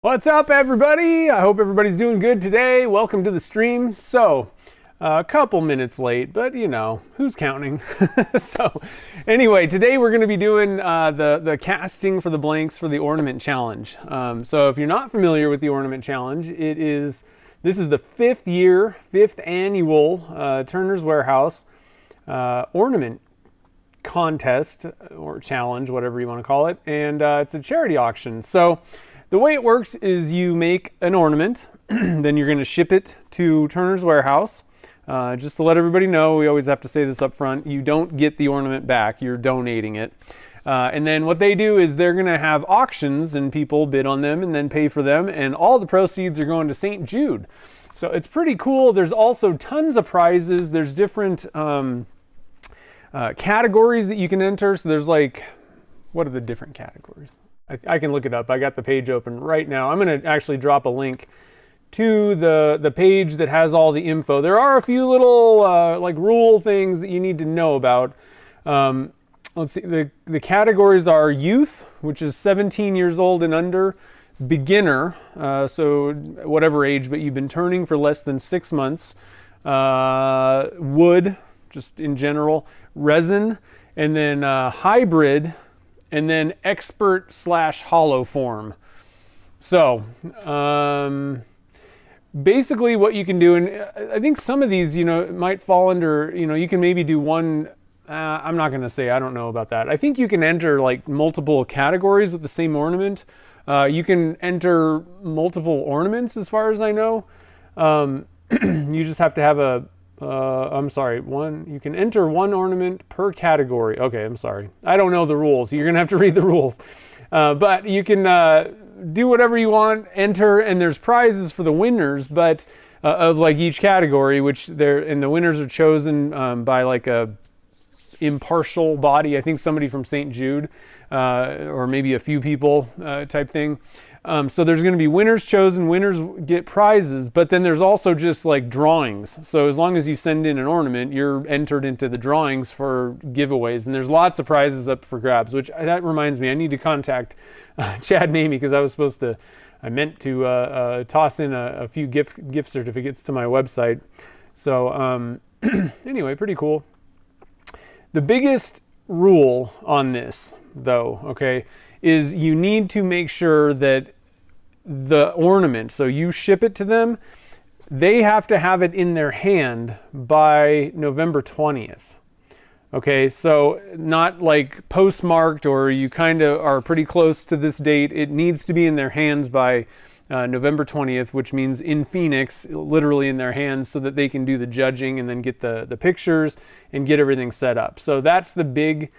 What's up, everybody? I hope everybody's doing good today. Welcome to the stream. So, a couple minutes late, but you know, who's counting? So, anyway, today we're going to be doing the casting for the blanks for the ornament challenge. So, if you're not familiar with the ornament challenge, this is the fifth annual Turners Warehouse Ornament contest or challenge, whatever you want to call it, and it's a charity auction. So the way it works is you make an ornament, then you're going to ship it to Turners Warehouse. Just to let everybody know, we always have to say this up front, you don't get the ornament back, you're donating it. And then what they do is they're going to have auctions and people bid on them and then pay for them, and all the proceeds are going to St. Jude. So it's pretty cool. There's also tons of prizes. There's different categories that you can enter. So there's like, what are the different categories? I can look it up. I got the page open right now. I'm going to actually drop a link to the page that has all the info. There are a few little like rule things that you need to know about. Let's see. The categories are youth, which is 17 years old and under, beginner, so whatever age, but you've been turning for less than 6 months, wood, just in general, resin, and then hybrid, and then expert/hollow form. So basically what you can do, and I think some of these, might fall under, you can maybe do one, I'm not going to say, I don't know about that. I think you can enter like multiple categories with the same ornament. You can enter multiple ornaments as far as I know. You just have to have you can enter one ornament per category. Okay, I'm sorry. I don't know the rules. You're going to have to read the rules. But you can do whatever you want, enter, and there's prizes for the winners, but of like each category, and the winners are chosen by like a impartial body. I think somebody from St. Jude, or maybe a few people type thing. So there's going to be winners chosen, winners get prizes, but then there's also just like drawings. So as long as you send in an ornament, you're entered into the drawings for giveaways, and there's lots of prizes up for grabs, which that reminds me, I need to contact Chad and Amy, because I meant to toss in a few gift certificates to my website. So anyway, pretty cool. The biggest rule on this, though, okay, is you need to make sure that the ornament, so you ship it to them, they have to have it in their hand by November 20th. Okay, so not like postmarked or you kind of are pretty close to this date. It needs to be in their hands by November 20th, which means in Phoenix, literally in their hands, so that they can do the judging and then get the pictures and get everything set up. So that's the big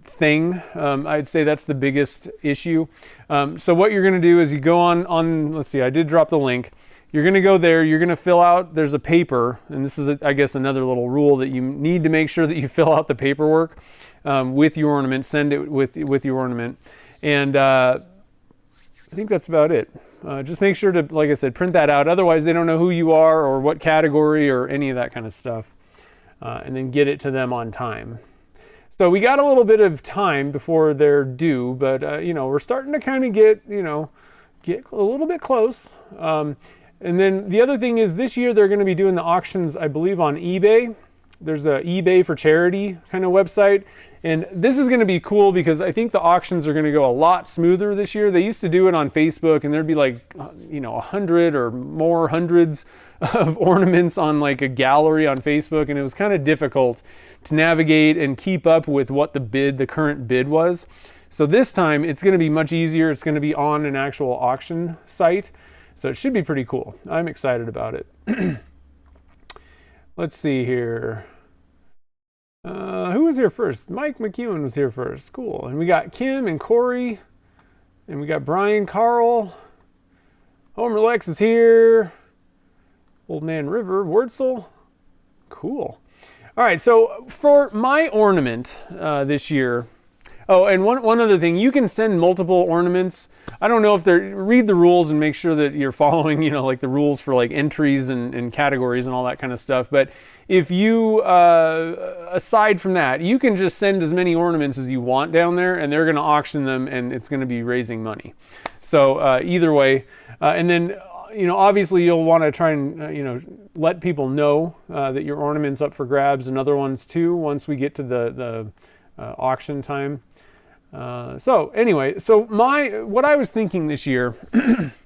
thing. I'd say that's the biggest issue. So what you're going to do is you go on, let's see, I did drop the link. You're going to go there, you're going to fill out, there's a paper, and this is, I guess, another little rule that you need to make sure that you fill out the paperwork with your ornament, send it with your ornament. And I think that's about it. Just make sure to, like I said, print that out. Otherwise, they don't know who you are or what category or any of that kind of stuff. And then get it to them on time. So we got a little bit of time before they're due, but we're starting to kind of get a little bit close. And then the other thing is this year they're going to be doing the auctions, I believe, on eBay. There's a eBay for charity kind of website. And this is going to be cool because I think the auctions are going to go a lot smoother this year. They used to do it on Facebook and there'd be like, 100 or more hundreds of ornaments on like a gallery on Facebook. And it was kind of difficult to navigate and keep up with what the current bid was. So this time it's going to be much easier. It's going to be on an actual auction site. So it should be pretty cool. I'm excited about it. Let's see here. Who was here first? Mike McEwen was here first. Cool. And we got Kim and Corey. And we got Brian, Carl. Homer Lex is here. Old Man River, Wurzel. Cool. All right, so for my ornament this year, Oh, and one other thing, you can send multiple ornaments. I don't know if they're, read the rules and make sure that you're following, like the rules for like entries and categories and all that kind of stuff. But if you, aside from that, you can just send as many ornaments as you want down there, and they're going to auction them, and it's going to be raising money. So either way, and then obviously you'll want to try and let people know that your ornament's up for grabs, and other ones too once we get to the auction time. So anyway, so what I was thinking this year,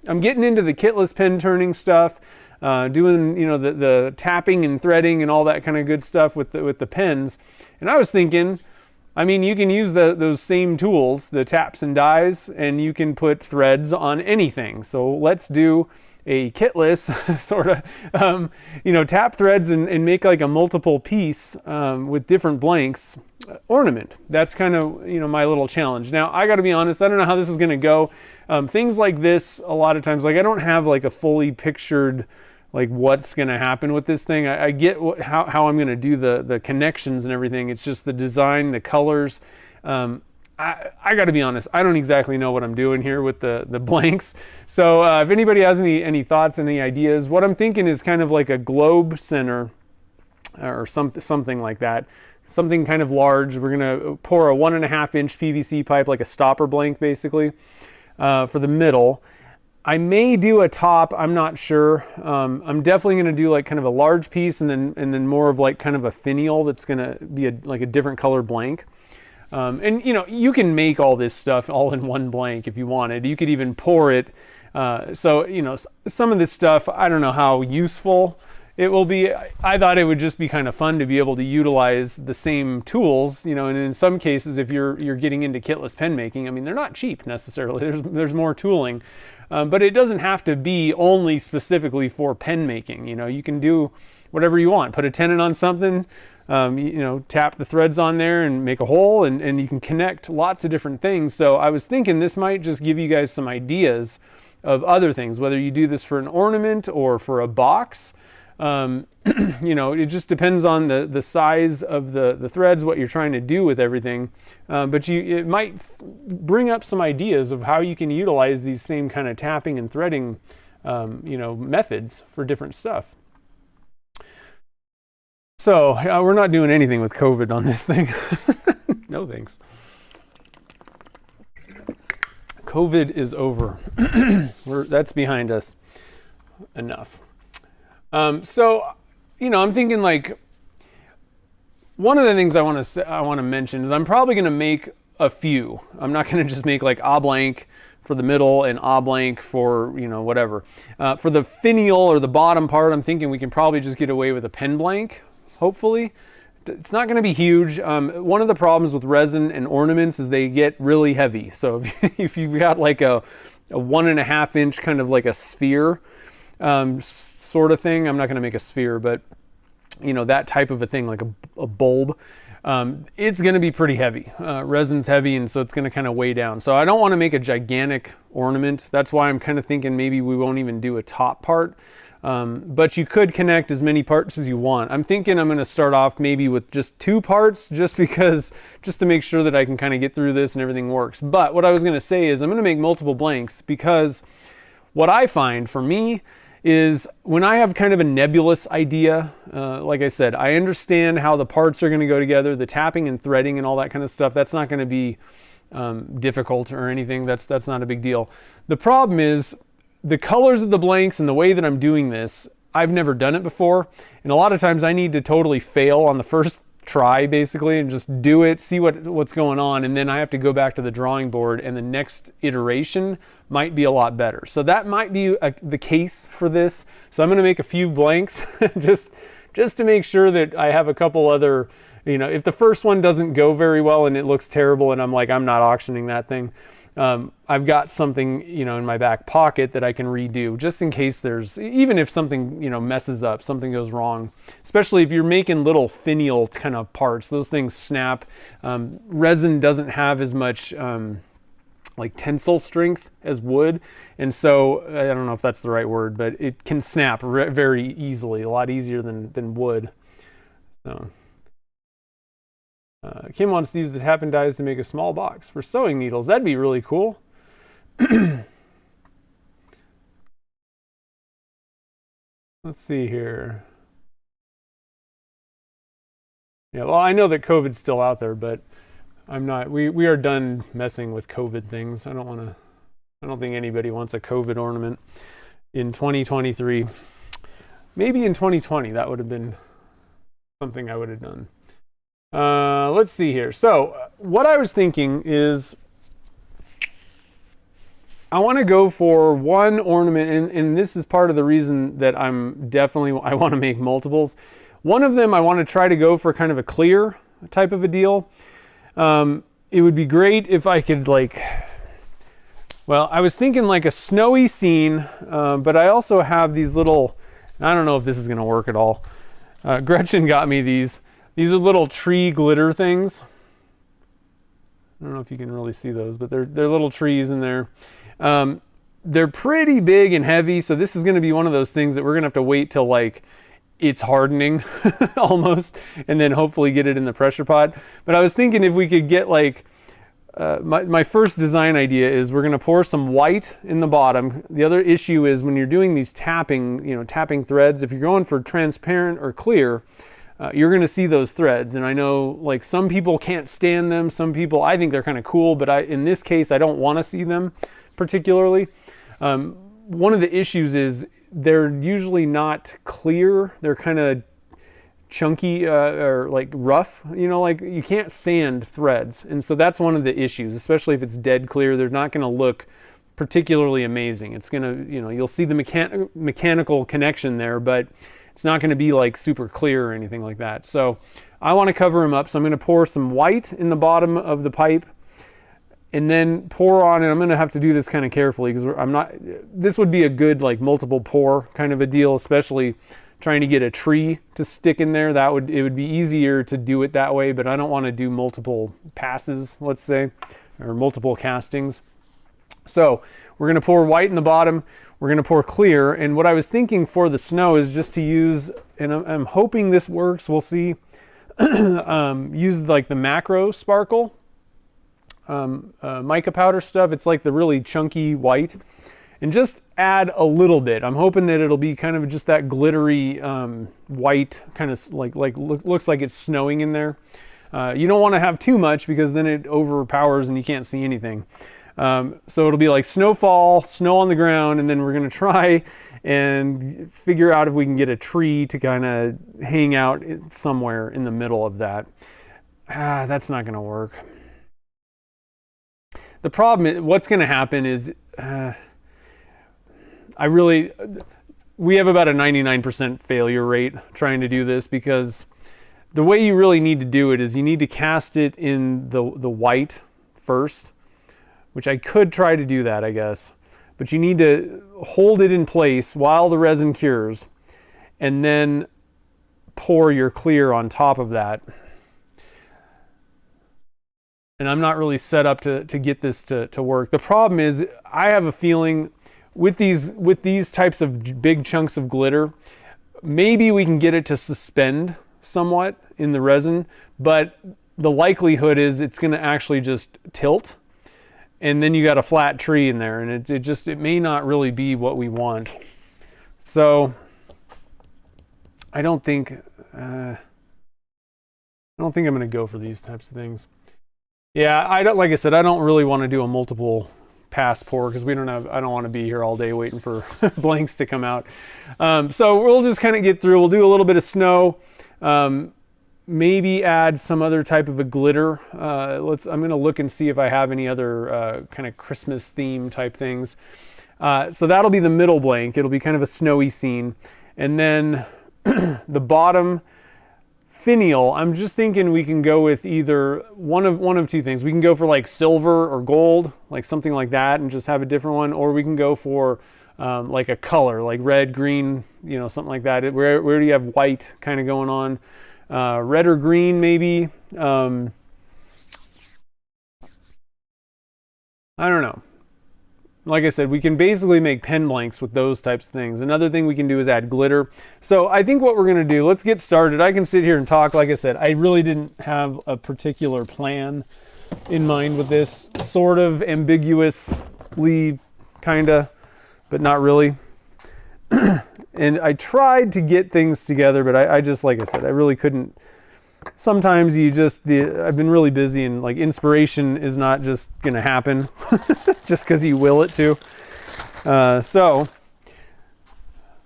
I'm getting into the kitless pen turning stuff, doing the tapping and threading and all that kind of good stuff with the pens, and I was thinking, I mean, you can use those same tools, the taps and dies, and you can put threads on anything. So let's do a kitless sort of, tap threads and make like a multiple piece with different blanks ornament. That's kind of, my little challenge. Now, I got to be honest, I don't know how this is going to go. Things like this, a lot of times, like I don't have like a fully pictured like what's going to happen with this thing. I get how I'm going to do the connections and everything. It's just the design, the colors. I got to be honest, I don't exactly know what I'm doing here with the blanks. So if anybody has any thoughts, any ideas, what I'm thinking is kind of like a globe center or something like that. Something kind of large. We're going to pour a 1.5 inch PVC pipe, like a stopper blank basically, for the middle. I may do a top, I'm not sure. I'm definitely going to do like kind of a large piece and then more of like kind of a finial that's going to be like a different color blank. And you can make all this stuff all in one blank if you wanted. You could even pour it. So some of this stuff, I don't know how useful it will be. I thought it would just be kind of fun to be able to utilize the same tools, and in some cases, if you're getting into kitless pen making, I mean, they're not cheap necessarily. There's more tooling. But it doesn't have to be only specifically for pen making. You can do whatever you want. Put a tenon on something, tap the threads on there and make a hole, and you can connect lots of different things. So I was thinking this might just give you guys some ideas of other things, whether you do this for an ornament or for a box. It just depends on the size of the threads, what you're trying to do with everything. But it might bring up some ideas of how you can utilize these same kind of tapping and threading, methods for different stuff. So we're not doing anything with COVID on this thing. No thanks. COVID is over. That's behind us. Enough. So, I'm thinking like one of the things I want to mention is I'm probably going to make a few. I'm not going to just make like a blank for the middle and a blank for whatever. For the finial or the bottom part, I'm thinking we can probably just get away with a pen blank. Hopefully, it's not going to be huge. One of the problems with resin and ornaments is they get really heavy. So if you've got like a 1.5 inch kind of like a sphere. Sort of thing. I'm not going to make a sphere, but that type of a thing, like a bulb, it's going to be pretty heavy. Resin's heavy, and so it's going to kind of weigh down. So I don't want to make a gigantic ornament. That's why I'm kind of thinking maybe we won't even do a top part. But you could connect as many parts as you want. I'm thinking I'm going to start off maybe with just 2 parts, just to make sure that I can kind of get through this and everything works. But what I was going to say is I'm going to make multiple blanks, because what I find for me is when I have kind of a nebulous idea, like I said, I understand how the parts are going to go together, the tapping and threading and all that kind of stuff. That's not going to be difficult or anything. That's not a big deal. The problem is the colors of the blanks and the way that I'm doing this. I've never done it before, and a lot of times I need to totally fail on the first try basically and just do it, see what's going on, and then I have to go back to the drawing board, and the next iteration might be a lot better. So that might be the case for this. So I'm going to make a few blanks just to make sure that I have a couple other, if the first one doesn't go very well and it looks terrible and I'm like, I'm not auctioning that thing, I've got something, in my back pocket that I can redo just in case even if something, messes up, something goes wrong, especially if you're making little finial kind of parts, those things snap. Resin doesn't have as much, like tensile strength as wood, and so I don't know if that's the right word, but it can snap very easily, a lot easier than wood. So Kim wants to use the tap and dies to make a small box for sewing needles. That'd be really cool. Let's see here. Yeah, well, I know that COVID's still out there, but I'm not. We are done messing with COVID things. I don't think anybody wants a COVID ornament in 2023. Maybe in 2020 that would have been something I would have done. Let's see here. So what I was thinking is I want to go for one ornament, and this is part of the reason that I want to make multiples. One of them I want to try to go for kind of a clear type of a deal. It would be great if I could I was thinking like a snowy scene, but I also have these little, I don't know if this is going to work at all. Gretchen got me these. These are little tree glitter things. I don't know if you can really see those, but they're little trees in there. They're pretty big and heavy, so this is going to be one of those things that we're going to have to wait till it's hardening almost, and then hopefully get it in the pressure pot. But I was thinking if we could get my first design idea is we're going to pour some white in the bottom. The other issue is when you're doing these tapping threads, if you're going for transparent or clear, you're going to see those threads. And I know some people can't stand them. Some people, I think they're kind of cool, but in this case, I don't want to see them particularly. One of the issues is they're usually not clear. They're kind of chunky or rough, you can't sand threads. And so that's one of the issues, especially if it's dead clear. They're not going to look particularly amazing. It's going to, you'll see the mechanical connection there, but it's not going to be super clear or anything like that. So I want to cover them up. So I'm going to pour some white in the bottom of the pipe and then pour on, and I'm going to have to do this kind of carefully because this would be a good multiple pour kind of a deal, especially trying to get a tree to stick in there. It would be easier to do it that way, but I don't want to do multiple passes, let's say, or multiple castings. So we're going to pour white in the bottom. We're going to pour clear. And what I was thinking for the snow is just to use, and I'm hoping this works, we'll see, use the macro sparkle mica powder stuff. It's the really chunky white, and just add a little bit. I'm hoping that it'll be kind of just that glittery white, kind of looks like it's snowing in there. You don't want to have too much because then it overpowers and you can't see anything. So it'll be snowfall, snow on the ground, and then we're going to try and figure out if we can get a tree to kind of hang out somewhere in the middle of that. That's not going to work. The problem is, what's going to happen is we have about a 99% failure rate trying to do this, because the way you really need to do it is you need to cast it in the white first, which I could try to do that, I guess. But you need to hold it in place while the resin cures and then pour your clear on top of that. And I'm not really set up to get this to work. The problem is I have a feeling with these types of big chunks of glitter, maybe we can get it to suspend somewhat in the resin, but the likelihood is it's going to actually just tilt, and then you got a flat tree in there, and it may not really be what we want. So I don't think I'm going to go for these types of things. Yeah, like I said, I don't really want to do a multiple pass pour because I don't want to be here all day waiting for blanks to come out. So we'll just kind of get through. We'll do a little bit of snow, maybe add some other type of a glitter. I'm going to look and see if I have any other kind of Christmas theme type things. So that'll be the middle blank. It'll be kind of a snowy scene. And then the bottom finial, I'm just thinking we can go with either one of two things. We can go for like silver or gold, like something like that, and just have a different one, or we can go for like a color, like red, green, something like that. Where do you have white kind of going on? Red or green, maybe. I don't know. like I said, we can basically make pen blanks with those types of things. Another thing we can do is add glitter. So I think what we're going to do, let's get started. I can sit here and talk. Like I said, I really didn't have a particular plan in mind with this. Sort of ambiguously, kind of, but not really. And I tried to get things together, but I just, like I said, I really couldn't. Sometimes I've been really busy, and like inspiration is not just going to happen just because you will it to. So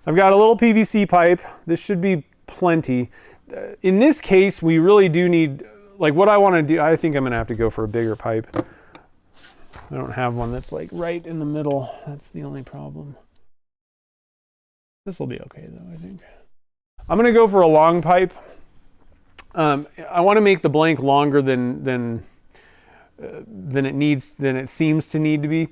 I've got a little PVC pipe. This should be plenty. In this case, we really do need, like what I want to do, I think I'm going to have to go for a bigger pipe. I don't have one that's like right in the middle. That's the only problem. This will be okay though, I think. I'm going to go for a long pipe. I want to make the blank longer than it seems to need to be,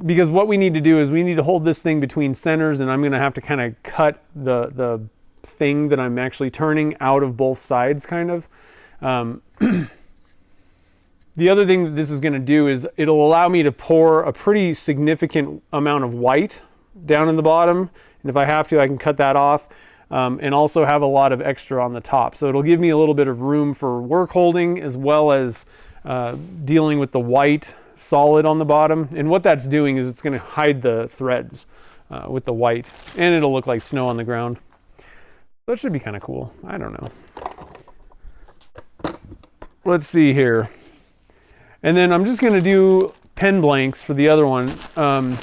because what we need to do is we need to hold this thing between centers, and I'm going to have to kind of cut the thing that I'm actually turning out of both sides, kind of. The other thing that this is going to do is it'll allow me to pour a pretty significant amount of white down in the bottom, and if I have to, I can cut that off. And also have a lot of extra on the top. So it'll give me a little bit of room for work holding, as well as dealing with the white solid on the bottom. And what that's doing is it's going to hide the threads with the white, and it'll look like snow on the ground. That should be kind of cool. I don't know. Let's see here. And then I'm just going to do pen blanks for the other one. And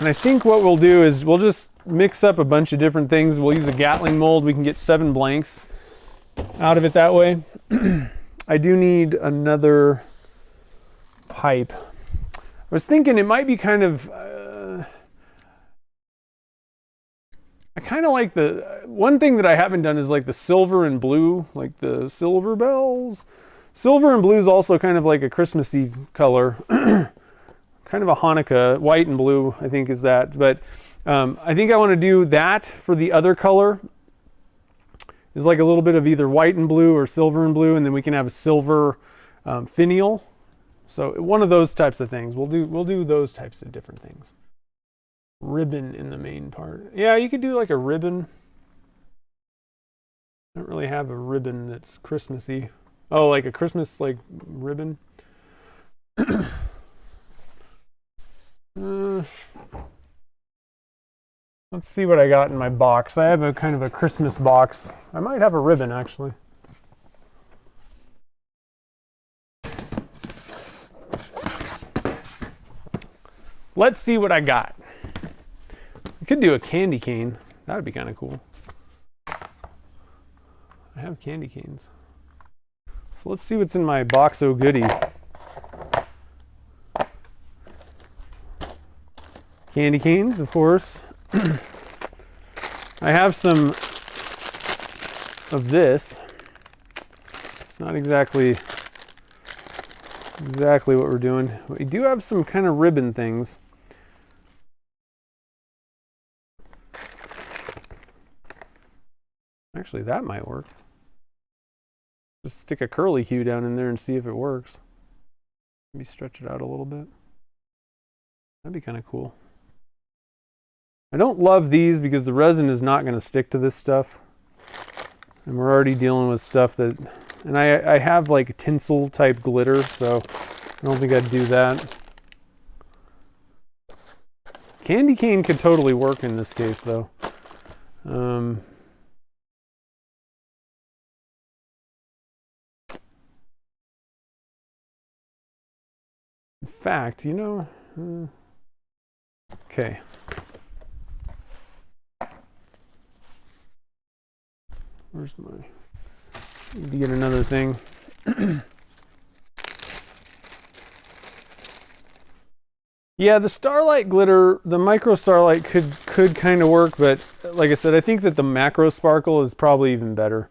I think what we'll do is we'll just mix up a bunch of different things. We'll use a Gatling mold. We can get 7 blanks out of it that way. I do need another pipe. I was thinking it might be kind of, I kind of like the, one thing that I haven't done is like the silver and blue, like the silver bells. Silver and blue is also kind of like a Christmassy color. Kind of a Hanukkah, white and blue, I think is that. But I think I want to do that for the other color. It's like a little bit of either white and blue or silver and blue, and then we can have a silver finial. So one of those types of things. We'll do those types of different things. Ribbon in the main part. Yeah, you could do like a ribbon. I don't really have a ribbon that's Christmassy. Oh, like a Christmas like ribbon. Let's see what I got in my box. I have a kind of a Christmas box. I might have a ribbon actually. Let's see what I got. I could do a candy cane. That would be kind of cool. I have candy canes. So let's see what's in my box o' goodie. Candy canes, of course. I have some of this. It's not exactly what we're doing. We do have some kind of ribbon things. Actually, that might work. Just stick a curly hue down in there and see if it works. Maybe stretch it out a little bit. That'd be kind of cool. I don't love these because the resin is not going to stick to this stuff. And we're already dealing with stuff that, and I have like tinsel type glitter, so I don't think I'd do that. Candy cane could totally work in this case though. In fact, you know, okay. Where's my, need to get another thing. Yeah, the starlight glitter, the micro starlight could kind of work, but like I said, I think that the macro sparkle is probably even better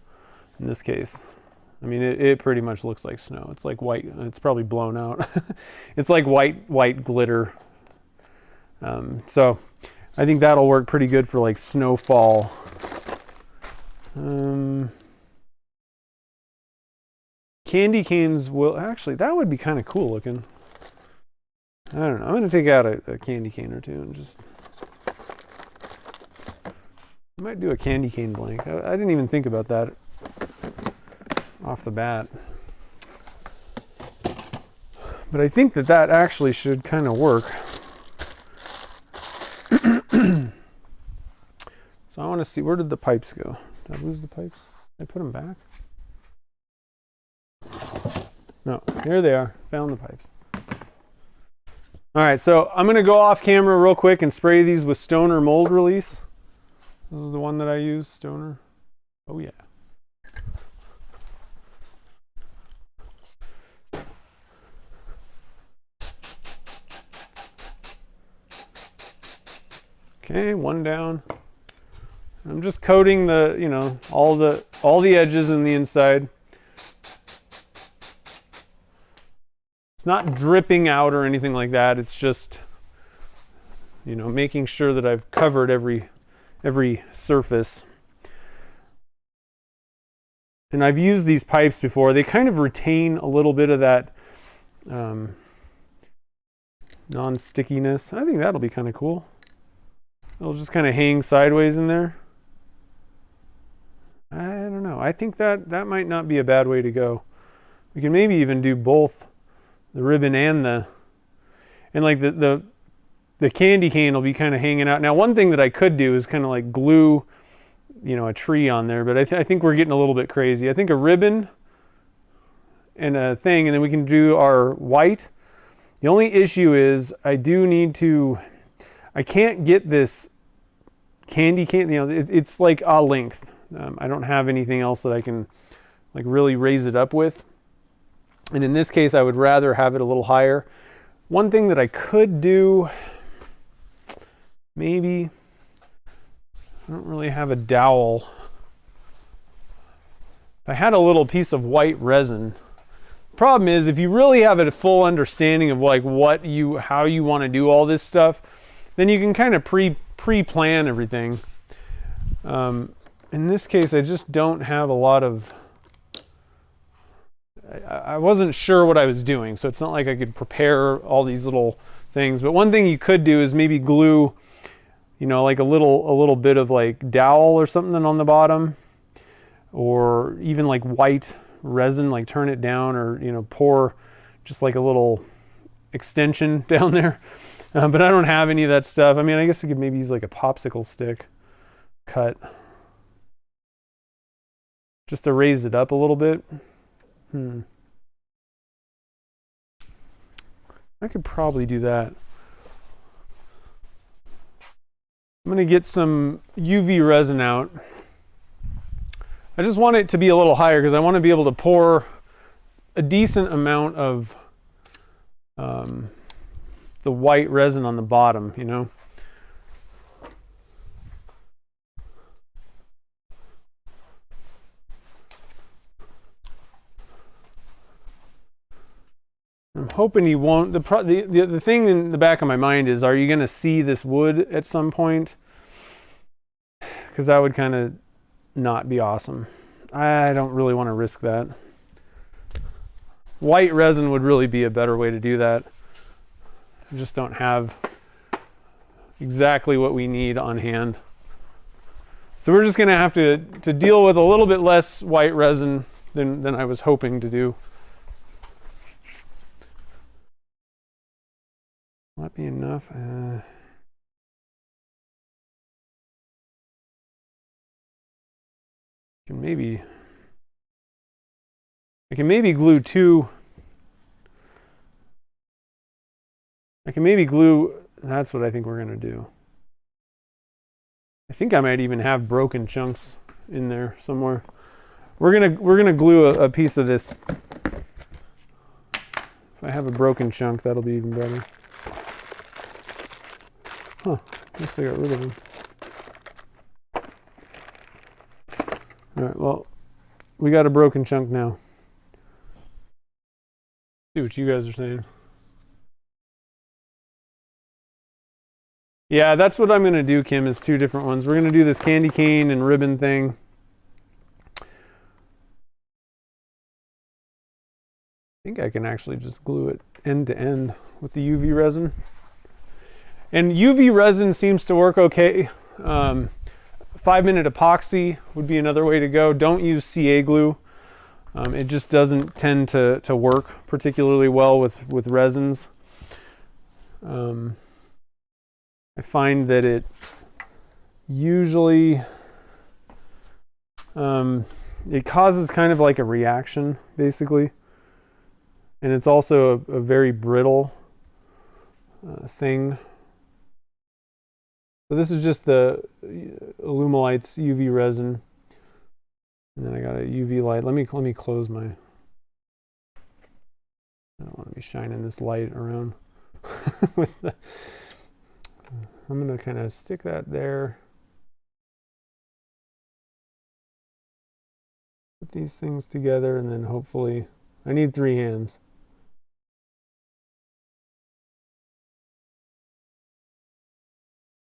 in this case. I mean, it pretty much looks like snow. It's like white. It's probably blown out. It's like white glitter. So I think that'll work pretty good for like snowfall. Candy canes will actually, that would be kind of cool looking. I don't know. I'm going to take out a candy cane or two and just... I might do a candy cane blank. I didn't even think about that off the bat. But I think that actually should kind of work. So I want to see, where did the pipes go? Did I lose the pipes? Did I put them back? No, here they are. Found the pipes. All right, so I'm going to go off camera real quick and spray these with Stoner mold release. This is the one that I use, Stoner. Oh yeah. Okay, one down. I'm just coating the, you know, all the edges and the inside. It's not dripping out or anything like that. It's just, you know, making sure that I've covered every surface. And I've used these pipes before. They kind of retain a little bit of that non-stickiness. I think that'll be kind of cool. It'll just kind of hang sideways in there. I don't know. I think that might not be a bad way to go. We can maybe even do both the ribbon and like the candy cane will be kind of hanging out. Now, one thing that I could do is kind of like glue, you know, a tree on there, but I think we're getting a little bit crazy. I think a ribbon and a thing, and then we can do our white. The only issue is I can't get this candy cane, you know, it's like a length. I don't have anything else that I can like really raise it up with. And in this case, I would rather have it a little higher. One thing that I could do, maybe, I don't really have a dowel. If I had a little piece of white resin. Problem is, if you really have a full understanding of like how you want to do all this stuff, then you can kind of pre-plan everything. In this case, I just don't have a lot of... I wasn't sure what I was doing, so it's not like I could prepare all these little things. But one thing you could do is maybe glue, you know, like a little bit of like dowel or something on the bottom, or even like white resin, like turn it down, or, you know, pour just like a little extension down there. But I don't have any of that stuff. I mean, I guess I could maybe use like a popsicle stick cut just to raise it up a little bit. I could probably do that. I'm going to get some UV resin out. I just want it to be a little higher because I want to be able to pour a decent amount of the white resin on the bottom, you know. I'm hoping he won't. The thing in the back of my mind is, are you going to see this wood at some point? Because that would kind of not be awesome. I don't really want to risk that. White resin would really be a better way to do that. I just don't have exactly what we need on hand. So we're just going to have to deal with a little bit less white resin than I was hoping to do. Will that be enough? I can maybe glue two. I can maybe glue. That's what I think we're going to do. I think I might even have broken chunks in there somewhere. We're gonna glue a piece of this. If I have a broken chunk, that'll be even better. Huh, I guess I got rid of them. All right, well, we got a broken chunk now. See what you guys are saying. Yeah, that's what I'm going to do, Kim, is two different ones. We're going to do this candy cane and ribbon thing. think I can actually just glue it end to end with the UV resin. And UV resin seems to work okay. 5-minute epoxy would be another way to go. Don't use CA glue. It just doesn't tend to work particularly well with resins. I find that it usually it causes kind of like a reaction, basically. And it's also a very brittle thing. So this is just the alumilite's UV resin. And then I got a UV light. Let me close my, I don't want to be shining this light around. with the, I'm going to kind of stick that there. Put these things together, and then hopefully, I need 3 hands.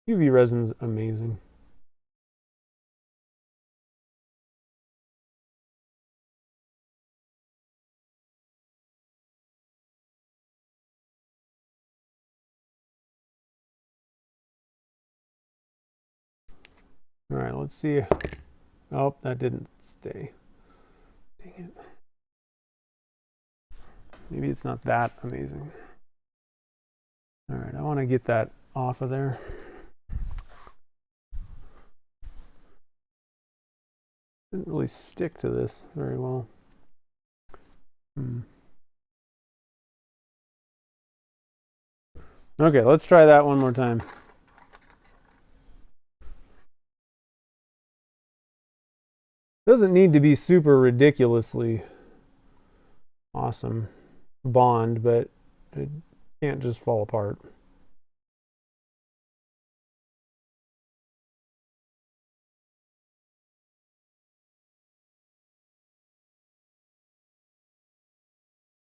UV resin's amazing. All right, let's see. Oh, that didn't stay. Dang it. Maybe it's not that amazing. All right, I want to get that off of there. Didn't really stick to this very well. Okay, let's try that one more time. Doesn't need to be super ridiculously awesome bond, but it can't just fall apart.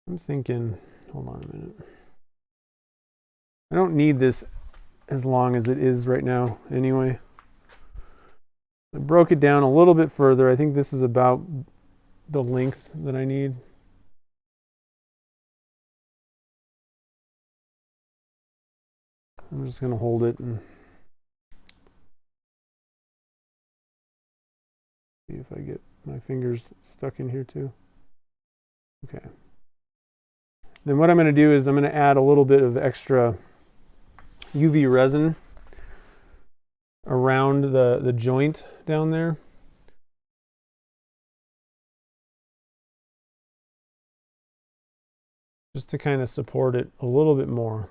I'm thinking, hold on a minute. I don't need this as long as it is right now anyway. I broke it down a little bit further. I think this is about the length that I need. I'm just going to hold it and see if I get my fingers stuck in here too. Okay. Then what I'm going to do is I'm going to add a little bit of extra UV resin around the joint down there. Just to kind of support it a little bit more.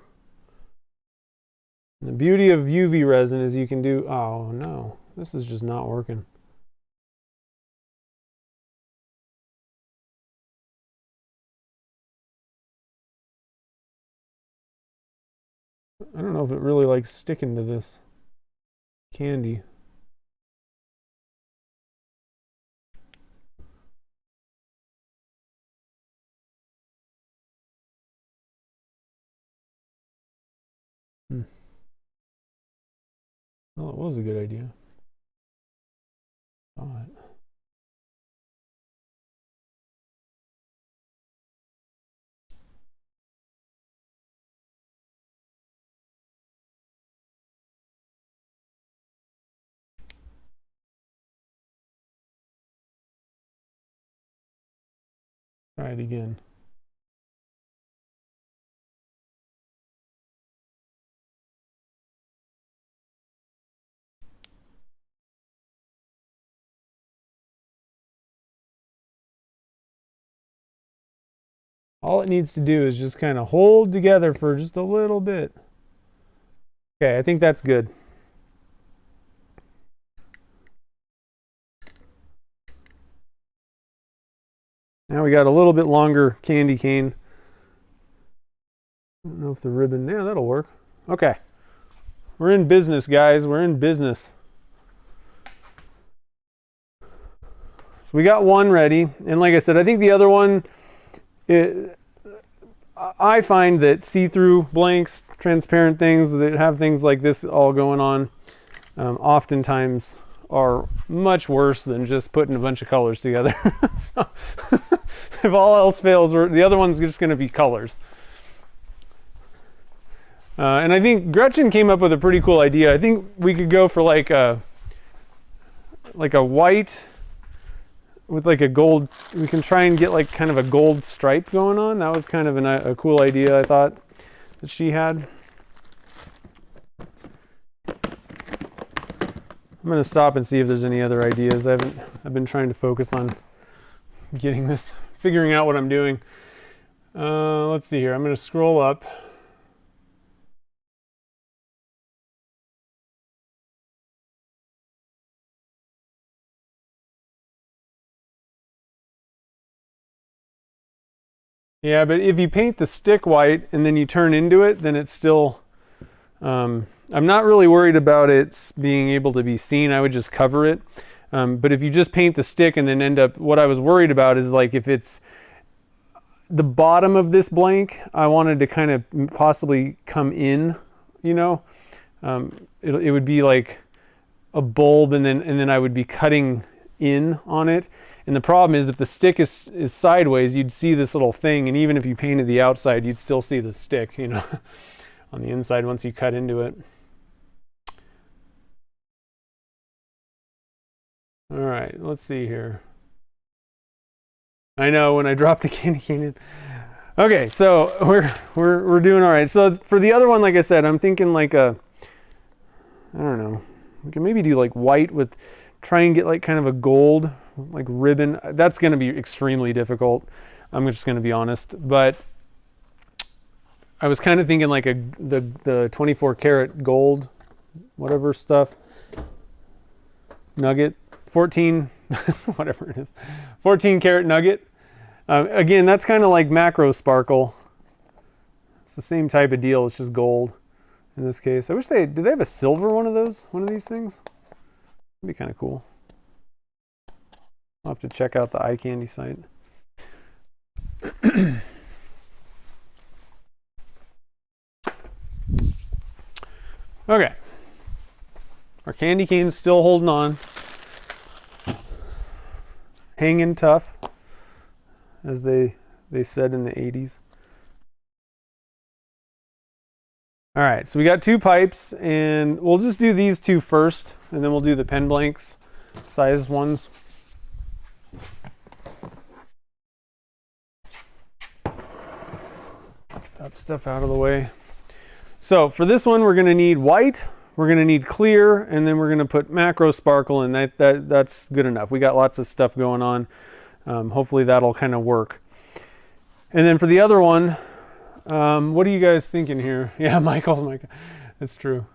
And the beauty of UV resin is you can do, oh no, this is just not working. I don't know if it really likes sticking to this candy. Well, it was a good idea. All right. Try it again. All it needs to do is just kind of hold together for just a little bit. Okay, I think that's good. Now we got a little bit longer candy cane. I don't know if the ribbon, yeah, that'll work. Okay. We're in business, guys. We're in business. So we got one ready. And like I said, I think the other one, I find that see-through blanks, transparent things that have things like this all going on, oftentimes are much worse than just putting a bunch of colors together. So if all else fails, the other one's just going to be colors. And I think Gretchen came up with a pretty cool idea. I think we could go for like a white with like a gold. We can try and get like kind of a gold stripe going on. That was kind of a cool idea, I thought, that she had. I'm going to stop and see if there's any other ideas. I've been trying to focus on figuring out what I'm doing. Let's see here. I'm going to scroll up. Yeah, but if you paint the stick white and then you turn into it, then it's still, I'm not really worried about it being able to be seen. I would just cover it. But if you just paint the stick and then end up, what I was worried about is like if it's the bottom of this blank, I wanted to kind of possibly come in, you know, it would be like a bulb and then I would be cutting in on it. And the problem is if the stick is sideways, you'd see this little thing, and even if you painted the outside, you'd still see the stick, you know, on the inside once you cut into it. All right, let's see here. I know when I dropped the candy cane in. Okay, so we're doing all right. So for the other one, like I said, I'm thinking like I don't know, we can maybe do like white with, try and get like kind of a gold like ribbon. That's going to be extremely difficult. I'm just going to be honest, but I was kind of thinking like the 24 karat gold, whatever stuff, nugget, 14, whatever it is, 14 karat nugget. Again, that's kind of like macro sparkle. It's the same type of deal. It's just gold in this case. I wish do they have a silver one of these things? That'd be kind of cool. I'll have to check out the eye candy site. Okay. Our candy cane's still holding on. Hanging tough, as they said in the 80s. All right, so we got 2 pipes, and we'll just do these 2 first, and then we'll do the pen blanks size ones. That stuff out of the way. So for this one, we're going to need white, we're going to need clear, and then we're going to put macro sparkle, and that's good enough. We got lots of stuff going on. Hopefully that'll kind of work. And then for the other one, what are you guys thinking here? Yeah, Michael. That's true.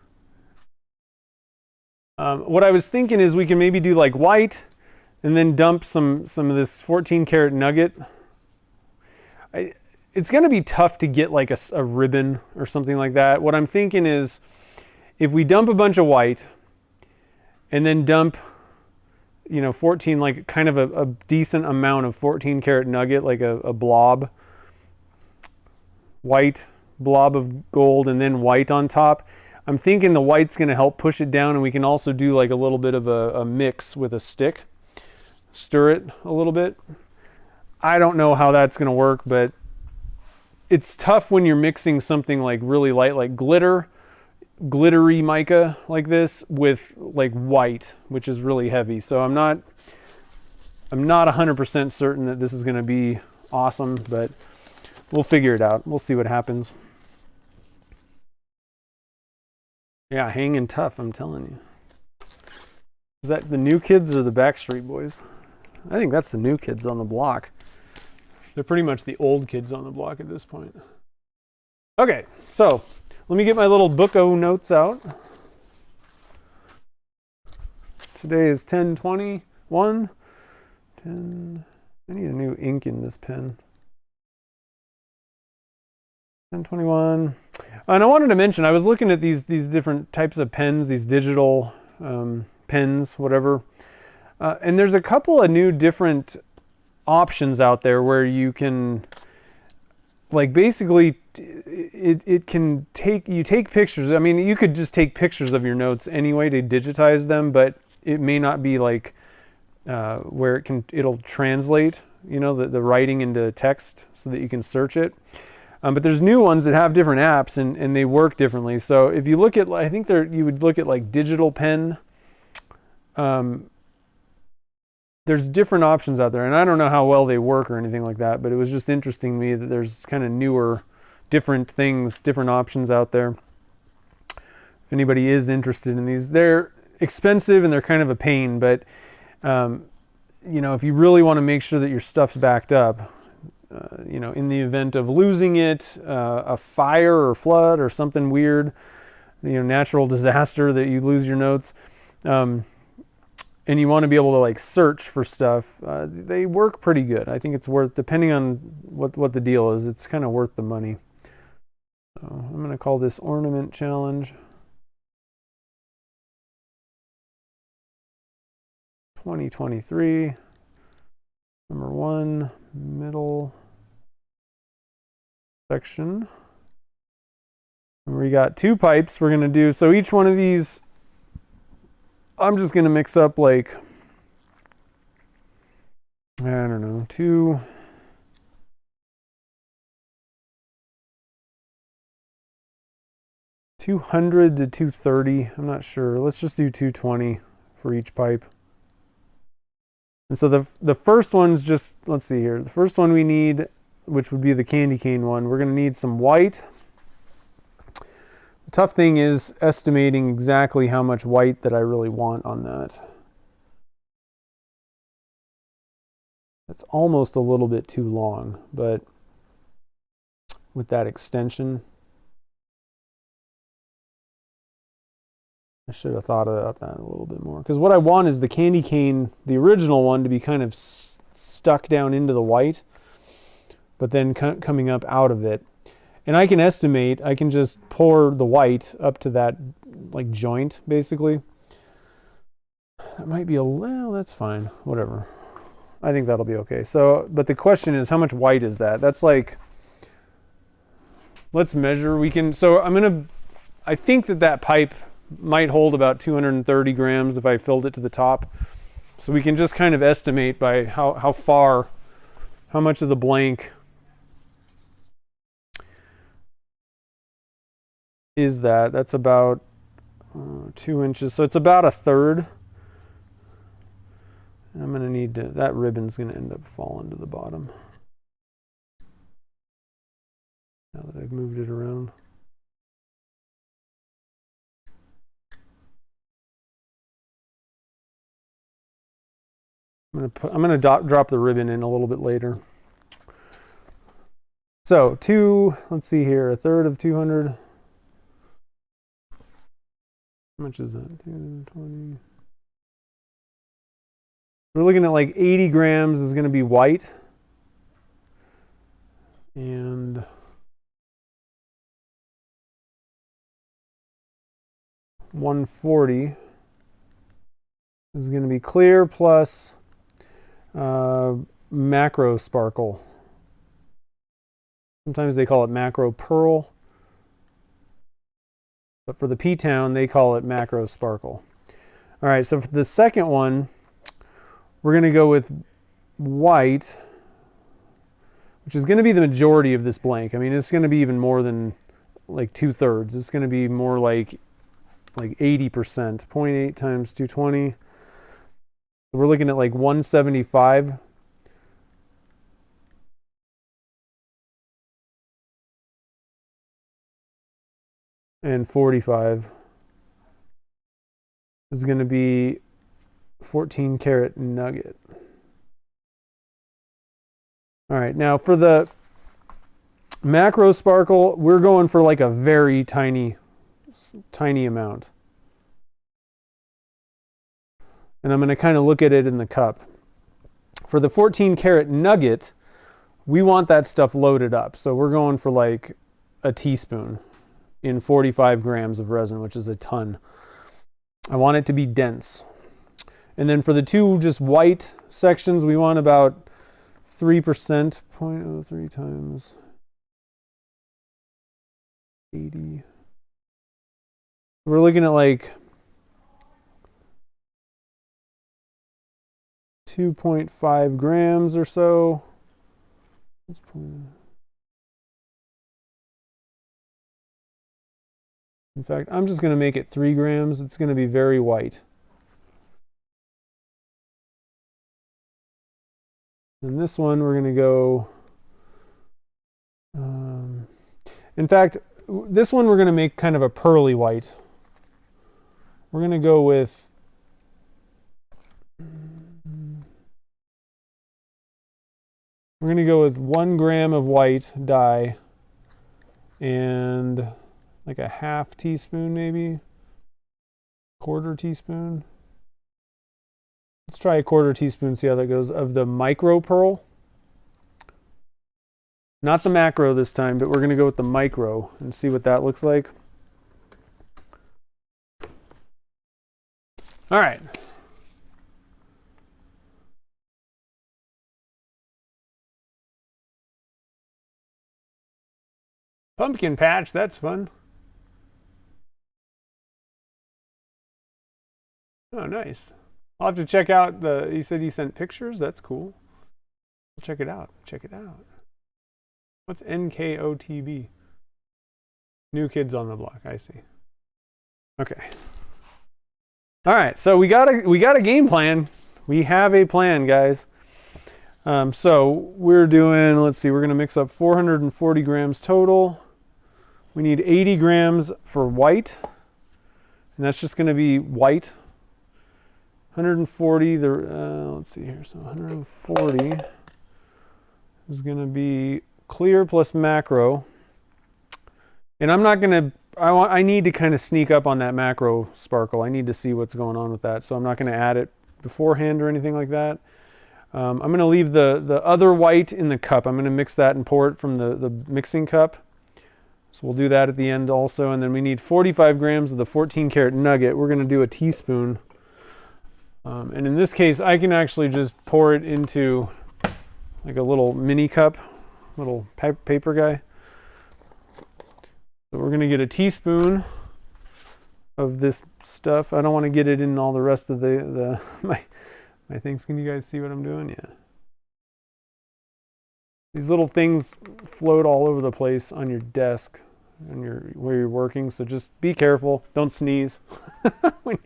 What I was thinking is we can maybe do like white and then dump some of this 14 karat nugget. It's going to be tough to get like a ribbon or something like that. What I'm thinking is if we dump a bunch of white and then dump, you know, 14, like kind of a decent amount of 14 karat nugget, like a blob, white blob of gold, and then white on top. I'm thinking the white's going to help push it down, and we can also do like a little bit of a mix with a stick. Stir it a little bit. I don't know how that's going to work, but it's tough when you're mixing something like really light, like glittery mica like this with like white, which is really heavy. So I'm not 100% certain that this is going to be awesome, but we'll figure it out. We'll see what happens. Yeah, hanging tough, I'm telling you. Is that the new kids or the Backstreet Boys? I think that's the new kids on the block. They're pretty much the old kids on the block at this point. Okay, so let me get my little book of notes out. Today is 10/21. I need a new ink in this pen. 10/21. And I wanted to mention, I was looking at these different types of pens, these digital pens, whatever. And there's a couple of new different options out there where you can, like, basically it can take pictures. I mean, you could just take pictures of your notes anyway to digitize them, but it may not be like where it'll translate you know, the writing into text so that you can search it. But there's new ones that have different apps and they work differently. So if you look at, I think you would look at like digital pen. There's different options out there, and I don't know how well they work or anything like that, but it was just interesting to me that there's kind of newer, different things, different options out there. If anybody is interested in these, they're expensive and they're kind of a pain, but you know, if you really want to make sure that your stuff's backed up, you know, in the event of losing it, a fire or flood or something weird, you know, natural disaster that you lose your notes, and you want to be able to like search for stuff, they work pretty good. I think it's worth, depending on what the deal is, it's kind of worth the money. So I'm going to call this Ornament Challenge 2023. Number 1, middle section. And we got 2 pipes we're going to do. So each one of these, I'm just going to mix up like, I don't know, 200 to 230. I'm not sure. Let's just do 220 for each pipe. And so the first one's just, let's see here. The first one we need, which would be the candy cane one, we're going to need some white. The tough thing is estimating exactly how much white that I really want on that. That's almost a little bit too long, but with that extension, I should have thought about that a little bit more. Because what I want is the candy cane, the original one, to be kind of stuck down into the white, but then coming up out of it. And I can estimate, I can just pour the white up to that like joint, basically. That might be a little, that's fine, whatever. I think that'll be okay. So, but the question is, how much white is that? That's like, let's measure. We can, so I think that pipe might hold about 230 grams if I filled it to the top. So we can just kind of estimate by how far, how much of the blank is that. That's about 2 inches. So it's about a third. I'm going to need to, that ribbon's going to end up falling to the bottom. Now that I've moved it around. I'm going to drop the ribbon in a little bit later. So let's see here, a third of 200. How much is that? 220. We're looking at like 80 grams is going to be white. And $140 is going to be clear plus macro sparkle. Sometimes they call it macro pearl, but for the P-Town they call it macro sparkle. All right, so for the second one, we're going to go with white, which is going to be the majority of this blank. I mean, it's going to be even more than like 2/3. It's going to be more like 80%. 0.8 times 220. We're looking at like 175. And 45 is going to be 14 karat nugget. All right, now for the macro sparkle, we're going for like a very tiny amount. And I'm going to kind of look at it in the cup. For the 14 karat nugget, we want that stuff loaded up. So we're going for like a teaspoon in 45 grams of resin, which is a ton. I want it to be dense. And then for the two just white sections, we want about 3%, 0.03 times 80. We're looking at like 2.5 grams or so. In fact, I'm just going to make it 3 grams. It's going to be very white. And this one we're going to go, in fact, this one we're going to make kind of a pearly white. We're going to go with, we're going to go with 1 gram of white dye and like a half teaspoon, maybe quarter teaspoon. Let's try a quarter teaspoon, see how that goes, of the micro pearl. Not the macro this time, but we're going to go with the micro and see what that looks like. All right. Pumpkin patch, that's fun. Oh, nice. I'll have to check out the, he said he sent pictures. That's cool. Check it out. Check it out. What's NKOTB? New Kids on the Block. I see. Okay. All right. So we got a game plan. We have a plan, guys. So we're doing, let's see, we're going to mix up 440 grams total. We need 80 grams for white. And that's just going to be white. 140, let's see here, so 140 is going to be clear plus macro. And I'm not going to, I need to kind of sneak up on that macro sparkle. I need to see what's going on with that. So I'm not going to add it beforehand or anything like that. I'm going to leave the other white in the cup. I'm going to mix that and pour it from the mixing cup. So we'll do that at the end also. And then we need 45 grams of the 14 karat nugget. We're going to do a teaspoon. And in this case, I can actually just pour it into like a little mini cup, little paper guy. So we're going to get a teaspoon of this stuff. I don't want to get it in all the rest of my things. Can you guys see what I'm doing? Yeah. These little things float all over the place on your desk and where you're working. So just be careful. Don't sneeze when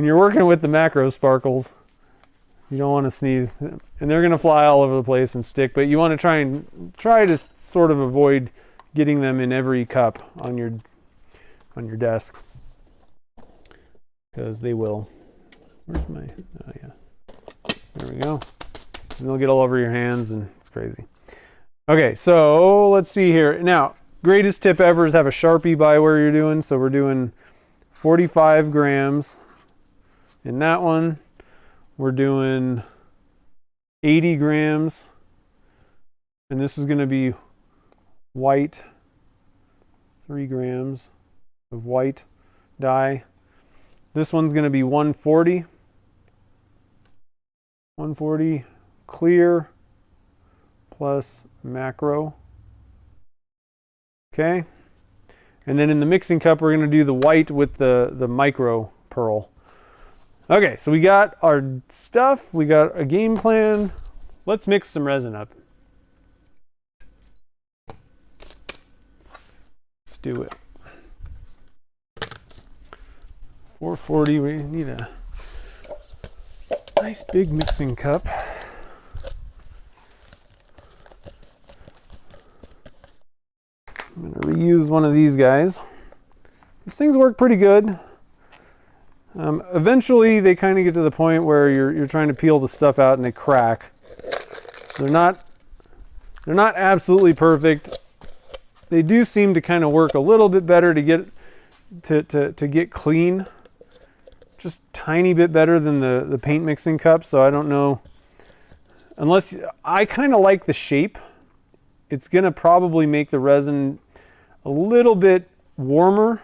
you're working with the macro sparkles. You don't want to sneeze, and they're going to fly all over the place and stick, but you want to try to sort of avoid getting them in every cup on your desk, because they will. Where's my, oh yeah, there we go. And they'll get all over your hands and it's crazy. Okay, so let's see here. Now, greatest tip ever is have a Sharpie by where you're doing. So we're doing 45 grams in that one. We're doing 80 grams. And this is going to be white, 3 grams of white dye. This one's going to be 140. 140 clear plus macro. Okay. And then in the mixing cup, we're going to do the white with the micro pearl. Okay, so we got our stuff. We got a game plan. Let's mix some resin up. Let's do it. 440, we need a nice big mixing cup. I'm going to reuse one of these guys. These things work pretty good. Eventually, they kind of get to the point where you're trying to peel the stuff out and they crack. So they're not absolutely perfect. They do seem to kind of work a little bit better to get clean. Just tiny bit better than the paint mixing cup. So I don't know. Unless I kind of like the shape. It's going to probably make the resin a little bit warmer,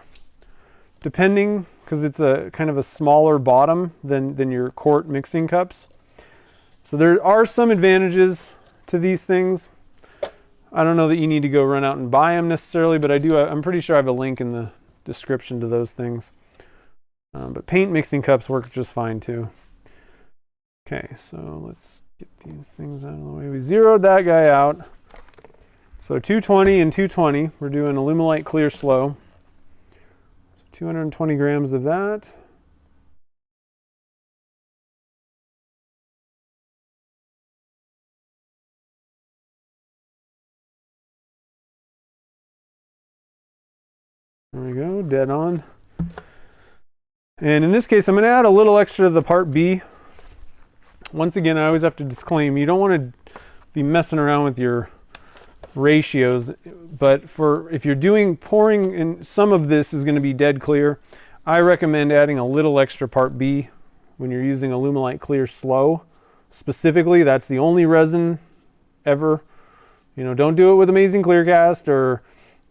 depending, because it's a kind of a smaller bottom than your quart mixing cups. So there are some advantages to these things. I don't know that you need to go run out and buy them necessarily, but I'm pretty sure I have a link in the description to those things. But paint mixing cups work just fine too. Okay, so let's get these things out of the way. We zeroed that guy out. So 220 and 220. We're doing alumilite clear slow. So 220 grams of that. There we go, dead on. And in this case, I'm going to add a little extra to the part B. Once again, I always have to disclaim, you don't want to be messing around with your ratios, but if you're doing pouring, and some of this is going to be dead clear, I recommend adding a little extra part B when you're using alumilite clear slow. Specifically, that's the only resin ever. You know, don't do it with Amazing Clear Cast or,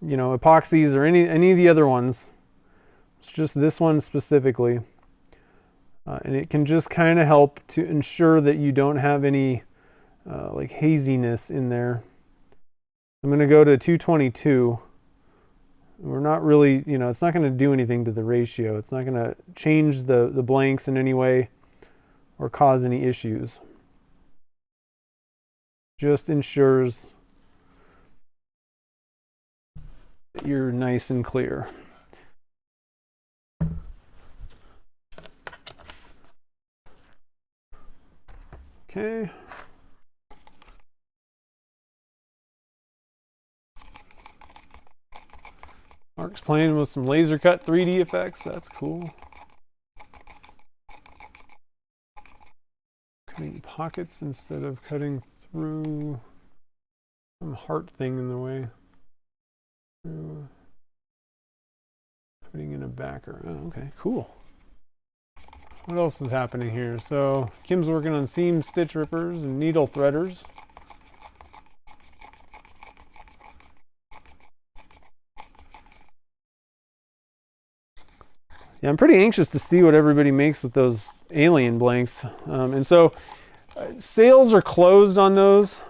you know, epoxies or any of the other ones. It's just this one specifically. And it can just kind of help to ensure that you don't have any like haziness in there. I'm going to go to 222. We're not really, you know, it's not going to do anything to the ratio. It's not going to change the blanks in any way or cause any issues. Just ensures that you're nice and clear. Okay. Mark's playing with some laser cut 3D effects. That's cool. Cutting pockets instead of cutting through some heart thing in the way. Putting in a backer. Oh, okay, cool. What else is happening here? So Kim's working on seam stitch rippers and needle threaders. Yeah, I'm pretty anxious to see what everybody makes with those alien blanks. And so sales are closed on those.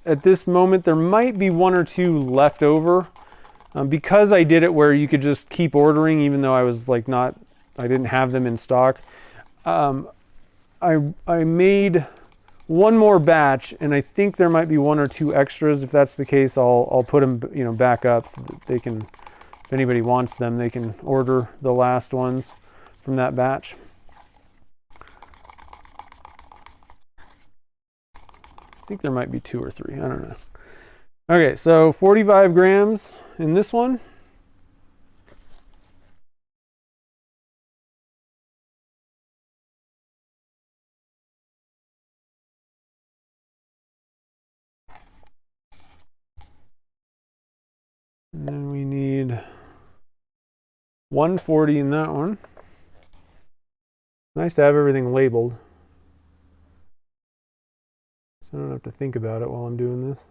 At this moment, there might be one or two left over. Because I did it where you could just keep ordering even though I was like I didn't have them in stock. I made one more batch, and I think there might be one or two extras. If that's the case, I'll put them, you know, back up so that they can, if anybody wants them, they can order the last ones from that batch. I think there might be two or three. I don't know. Okay, so 45 grams in this one. And then we need 140 in that one. Nice to have everything labeled, so I don't have to think about it while I'm doing this.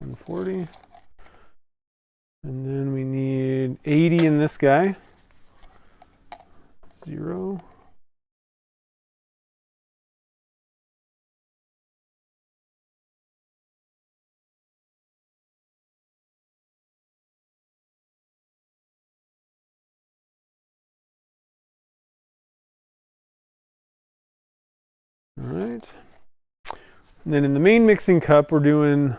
$140. And then we need 80 in this guy. 0. All right. And then in the main mixing cup, we're doing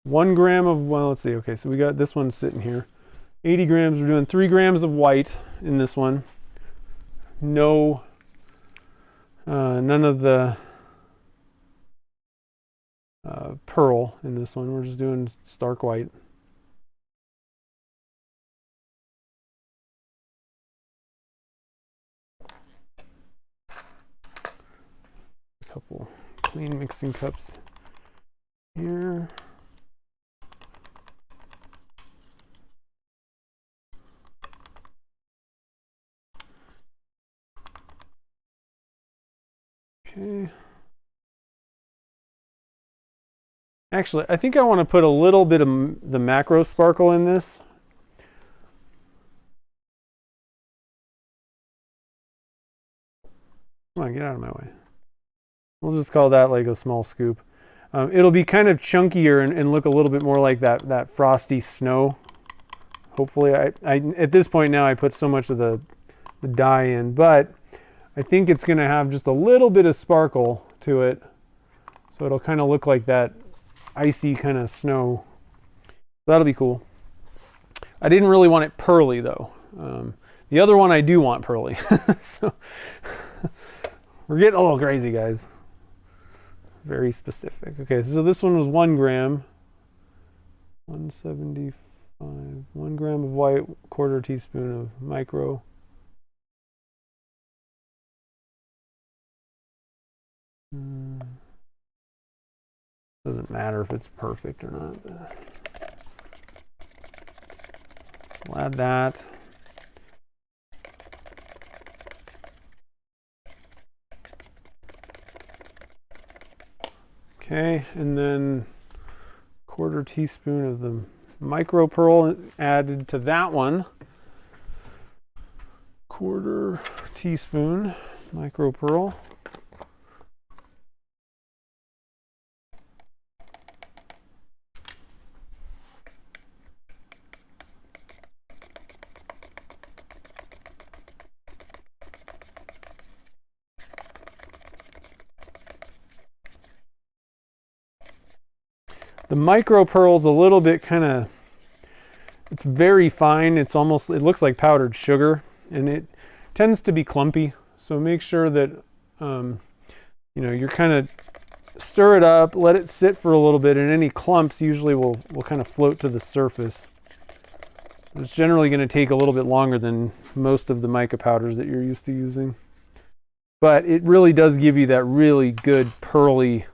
1 gram of, well, let's see. Okay, so we got this one sitting here. 80 grams. We're doing 3 grams of white in this one. No, none of the pearl in this one. We're just doing stark white. A couple clean mixing cups here. Okay. Actually, I think I want to put a little bit of the macro sparkle in this. Come on, get out of my way. We'll just call that like a small scoop. It'll be kind of chunkier and look a little bit more like that frosty snow. Hopefully, I at this point now I put so much of the dye in, but I think it's going to have just a little bit of sparkle to it, so it'll kind of look like that icy kind of snow. That'll be cool. I didn't really want it pearly though. The other one I do want pearly. So we're getting a little crazy, guys. Very specific. Okay, so this one was 1 gram. 175. 1 gram of white, 1/4 teaspoon of micro. Doesn't matter if it's perfect or not. We'll add that. Okay, and then 1/4 teaspoon of the micro pearl added to that one. 1/4 teaspoon micro pearl. The micro pearl's a little bit kind of, it's very fine. It's almost, it looks like powdered sugar, and it tends to be clumpy. So make sure that, you know, you're kind of stir it up, let it sit for a little bit, and any clumps usually will kind of float to the surface. It's generally going to take a little bit longer than most of the mica powders that you're used to using. But it really does give you that really good pearly,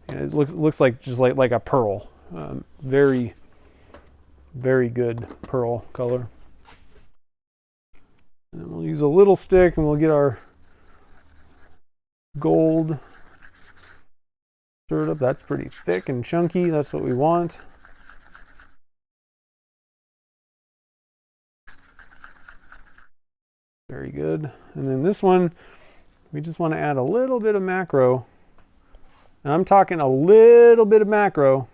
it looks like just like a pearl. Very, very good pearl color. And we'll use a little stick and we'll get our gold stirred up. That's pretty thick and chunky. That's what we want. Very good. And then this one, we just want to add a little bit of macro. And I'm talking a little bit of macro,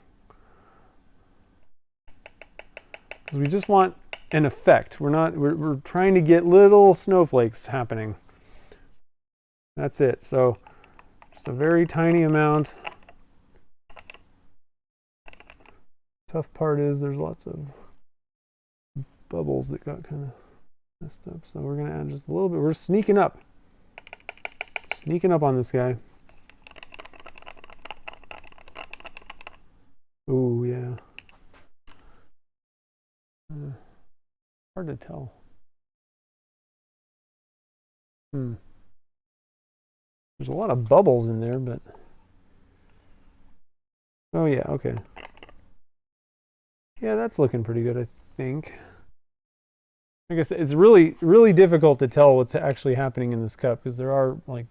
because we just want an effect. We're trying to get little snowflakes happening. That's it. So just a very tiny amount. Tough part is there's lots of bubbles that got kind of messed up. So we're going to add just a little bit. We're sneaking up on this guy. Ooh, yeah. Hard to tell. There's a lot of bubbles in there, but... Oh, yeah, okay. Yeah, that's looking pretty good, I think. Like I said, it's really, really difficult to tell what's actually happening in this cup, because there are, like,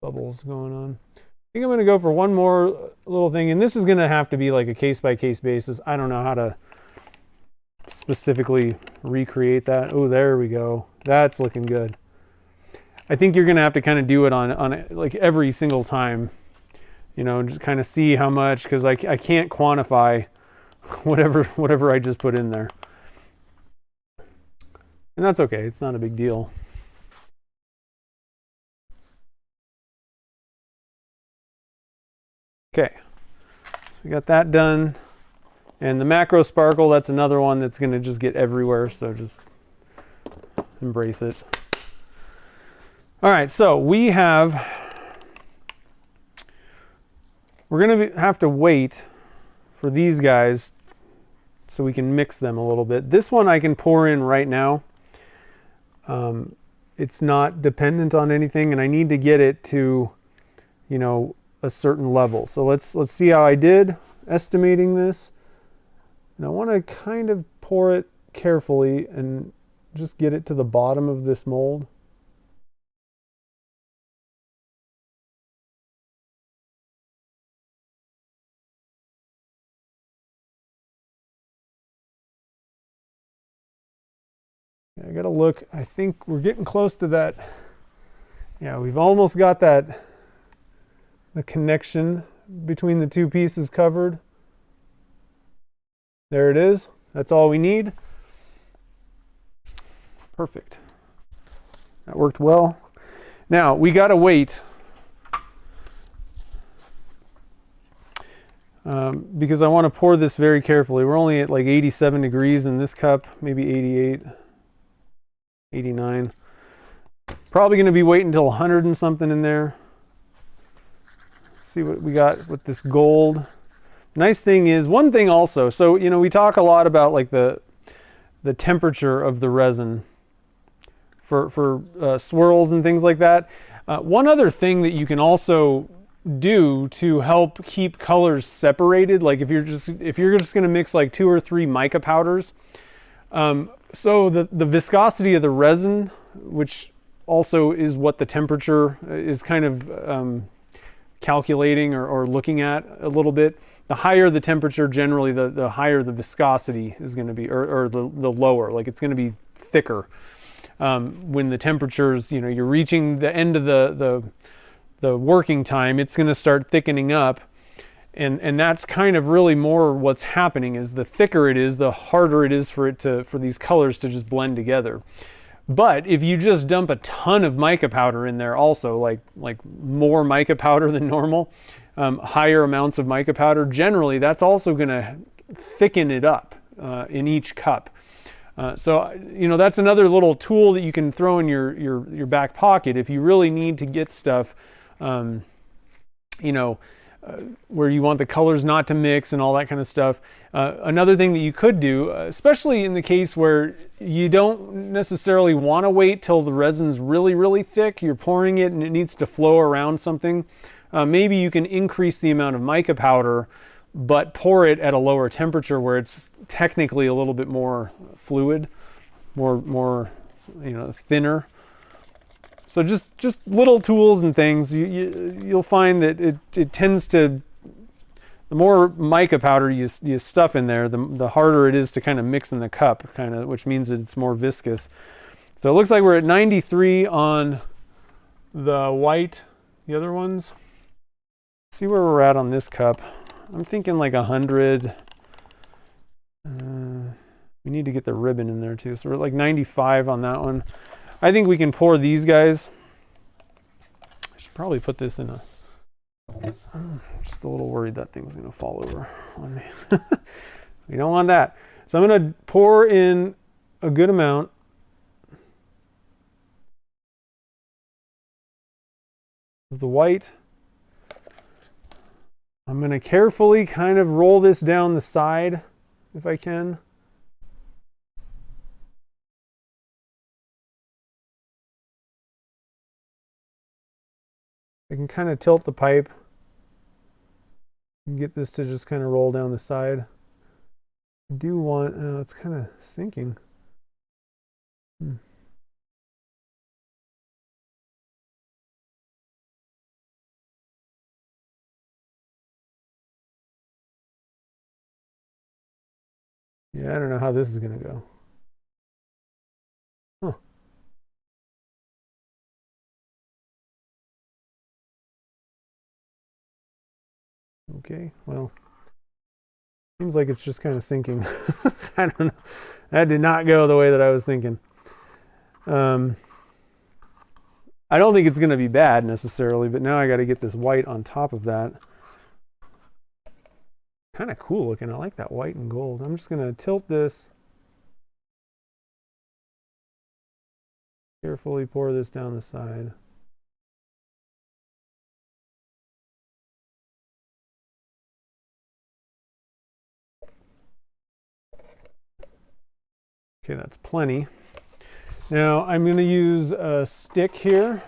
bubbles going on. I think I'm going to go for one more little thing, and this is going to have to be like a case-by-case basis. I don't know how to specifically recreate that. Oh, there we go. That's looking good. I think you're going to have to kind of do it on like every single time, you know, just kind of see how much, because I can't quantify whatever I just put in there. And that's okay. It's not a big deal. Okay, so we got that done. And the macro sparkle, that's another one that's going to just get everywhere, so just embrace it. All right, so we're going to have to wait for these guys so we can mix them a little bit. This one I can pour in right now. It's not dependent on anything, and I need to get it to, you know, a certain level. So let's see how I did estimating this. And I want to kind of pour it carefully and just get it to the bottom of this mold. I gotta look. I think we're getting close to that. Yeah, we've almost got that, the connection between the two pieces covered. There it is. That's all we need. Perfect. That worked well. Now we got to wait because I want to pour this very carefully. We're only at like 87 degrees in this cup, maybe 88, 89. Probably going to be waiting until 100 and something in there. See what we got with this gold. Nice thing is, one thing also, so you know, we talk a lot about like the temperature of the resin for swirls and things like that. One other thing that you can also do to help keep colors separated, like if you're just going to mix like 2 or 3 mica powders, so the viscosity of the resin, which also is what the temperature is kind of calculating or looking at a little bit. The higher the temperature, generally the higher the viscosity is going to be, or the lower, like it's going to be thicker. When the temperatures, you know, you're reaching the end of the working time, it's going to start thickening up. And that's kind of really more what's happening. Is the thicker it is, the harder it is for these colors to just blend together. But if you just dump a ton of mica powder in there also, like more mica powder than normal, higher amounts of mica powder, generally that's also going to thicken it up in each cup. So, you know, that's another little tool that you can throw in your back pocket if you really need to get stuff, you know, where you want the colors not to mix and all that kind of stuff. Another thing that you could do, especially in the case where you don't necessarily want to wait till the resin's really, really thick, you're pouring it and it needs to flow around something, maybe you can increase the amount of mica powder, but pour it at a lower temperature where it's technically a little bit more fluid, more you know, thinner. So just little tools and things. You'll find that it tends to, the more mica powder you stuff in there, the harder it is to kind of mix in the cup, which means that it's more viscous. So it looks like we're at 93 on the white, the other ones. Let's see where we're at on this cup. I'm thinking like 100. We need to get the ribbon in there too. So we're at like 95 on that one. I think we can pour these guys. I should probably put this in a, I'm just a little worried that thing's gonna fall over on me. We don't want that. So I'm gonna pour in a good amount. Of the white. I'm gonna carefully kind of roll this down the side if I can. I can kind of tilt the pipe and get this to just kind of roll down the side. I do want, it's kind of sinking. Yeah, I don't know how this is going to go. Huh. Okay, well, seems like it's just kind of sinking. I don't know. That did not go the way that I was thinking. I don't think it's going to be bad necessarily, but now I got to get this white on top of that. Kind of cool looking. I like that white and gold. I'm just going to tilt this. Carefully pour this down the side. Okay, that's plenty. Now I'm going to use a stick here.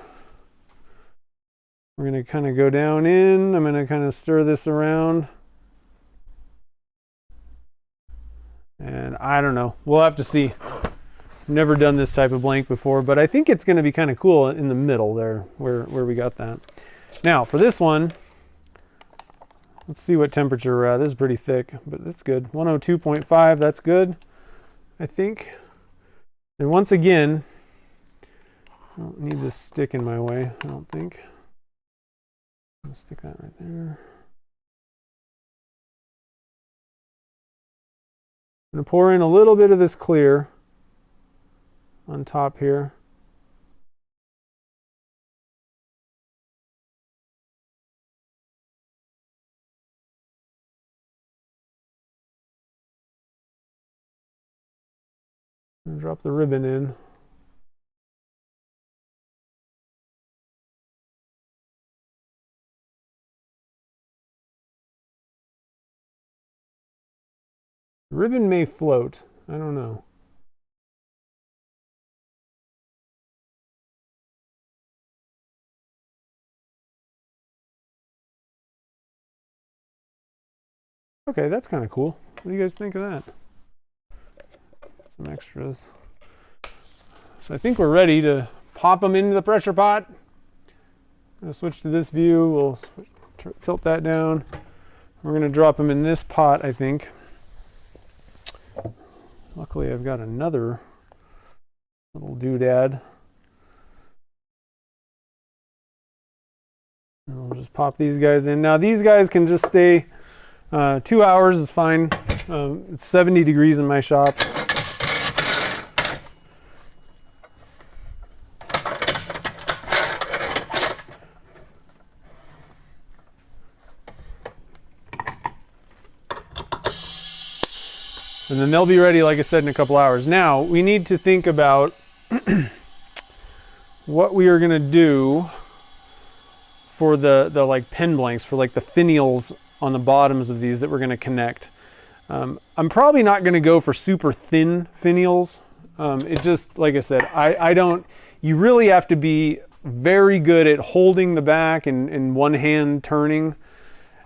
We're going to kind of go down in. I'm going to kind of stir this around. And I don't know. We'll have to see. Never done this type of blank before, but I think it's going to be kind of cool in the middle there where we got that. Now for this one, let's see what temperature we're at. This is pretty thick, but that's good. 102.5, that's good, I think. And once again, I don't need this stick in my way, I don't think. I'll stick that right there. I'm going to pour in a little bit of this clear on top here. And drop the ribbon in. The ribbon may float. I don't know. Okay, that's kind of cool. What do you guys think of that? Some extras. So I think we're ready to pop them into the pressure pot. I'm going to switch to this view. We'll tilt that down. We're going to drop them in this pot, I think. Luckily, I've got another little doodad. And we'll just pop these guys in. Now, these guys can just stay 2 hours is fine. It's 70 degrees in my shop. And then they'll be ready, like I said, in a couple hours. Now, we need to think about what we are going to do for the like pen blanks, for like the finials on the bottoms of these that we're going to connect. I'm probably not going to go for super thin finials. It just, like I said, I don't, you really have to be very good at holding the back and one hand turning,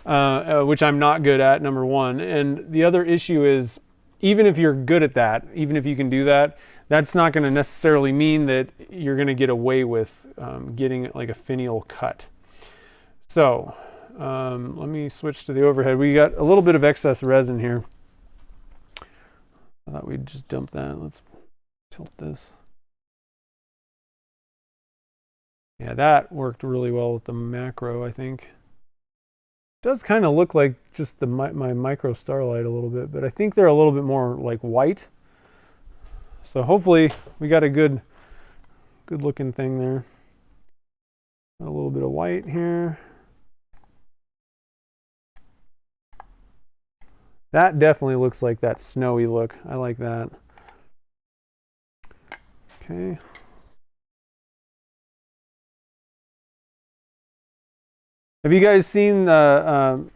which I'm not good at, number one. And the other issue is, even if you're good at that, even if you can do that, that's not going to necessarily mean that you're going to get away with getting like a finial cut. So let me switch to the overhead. We got a little bit of excess resin here. I thought we'd just dump that. Let's tilt this. Yeah, that worked really well with the macro, I think. Does kind of look like just the my micro starlight a little bit, but I think they're a little bit more like white. So hopefully we got a good looking thing there. A little bit of white here. That definitely looks like that snowy look. I like that. Okay. Have you guys seen on